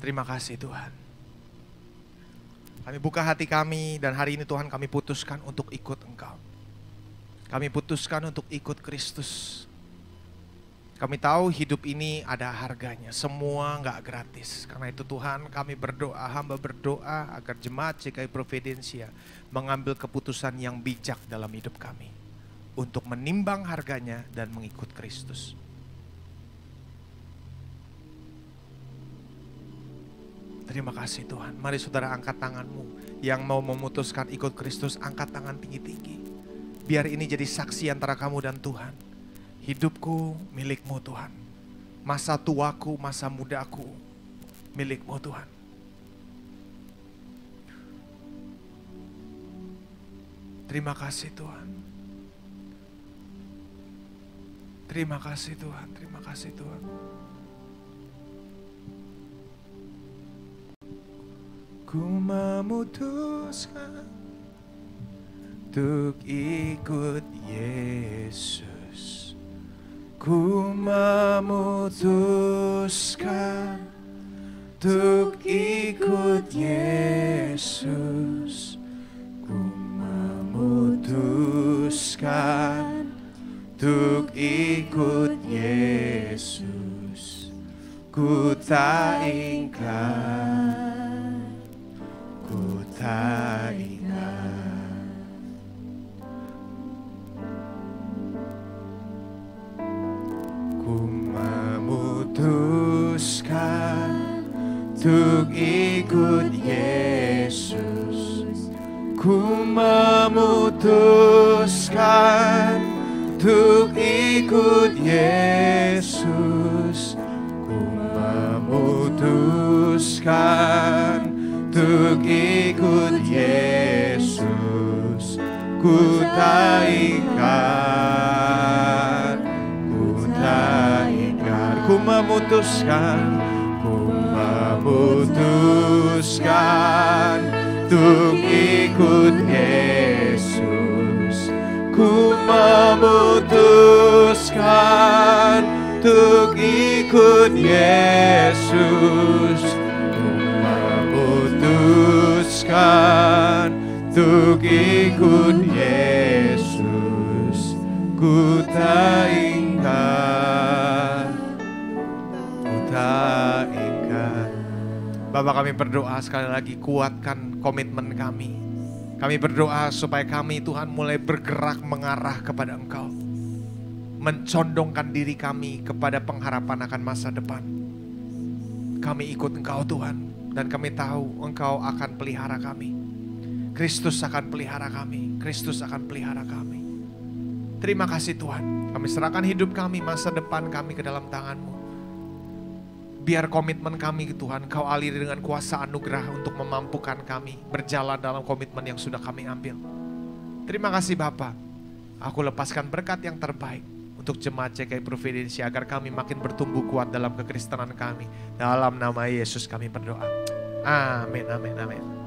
Terima kasih Tuhan. Kami buka hati kami dan hari ini Tuhan kami putuskan untuk ikut Engkau. Kami putuskan untuk ikut Kristus. Kami tahu hidup ini ada harganya, semua nggak gratis. Karena itu Tuhan kami berdoa, hamba berdoa agar jemaat GKI Providensia mengambil keputusan yang bijak dalam hidup kami. Untuk menimbang harganya dan mengikut Kristus. Terima kasih Tuhan. Mari saudara angkat tanganmu. Yang mau memutuskan ikut Kristus, angkat tangan tinggi-tinggi. Biar ini jadi saksi antara kamu dan Tuhan. Hidupku milik-Mu Tuhan. Masa tuaku, masa mudaku milik-Mu Tuhan. Terima kasih Tuhan. Terima kasih Tuhan. Terima kasih Tuhan. Ku memutuskan untuk ikut Yesus. Ku memutuskan untuk ikut Yesus. Ku memutuskan untuk ikut Yesus. Ku tak ingkar. Ku tak ingat. Ku memutuskan untuk ikut Yesus. Ku memutuskan untuk ikut Yesus. Ku memutuskan untuk ikut Yesus. Ku tak ingkar. Ku tak ingkar. Ku memutuskan. Ku memutuskan untuk ikut Yesus. Ku memutuskan untuk ikut Yesus. Memutuskan untuk ikut Yesus. Ku tak ingkar. Ku tak ingkar. Bapak, kami berdoa sekali lagi, kuatkan komitmen kami. Kami berdoa supaya kami Tuhan mulai bergerak mengarah kepada Engkau. Mencondongkan diri kami kepada pengharapan akan masa depan. Kami ikut Engkau Tuhan. Dan kami tahu Engkau akan pelihara kami. Kristus akan pelihara kami. Kristus akan pelihara kami. Terima kasih Tuhan. Kami serahkan hidup kami, masa depan kami ke dalam tangan-Mu. Biar komitmen kami Tuhan Kau aliri dengan kuasa anugerah untuk memampukan kami berjalan dalam komitmen yang sudah kami ambil. Terima kasih Bapa. Aku lepaskan berkat yang terbaik untuk jemaat GKI Providensia agar kami makin bertumbuh kuat dalam kekristenan kami. Dalam nama Yesus kami berdoa. Amin, amin, amin.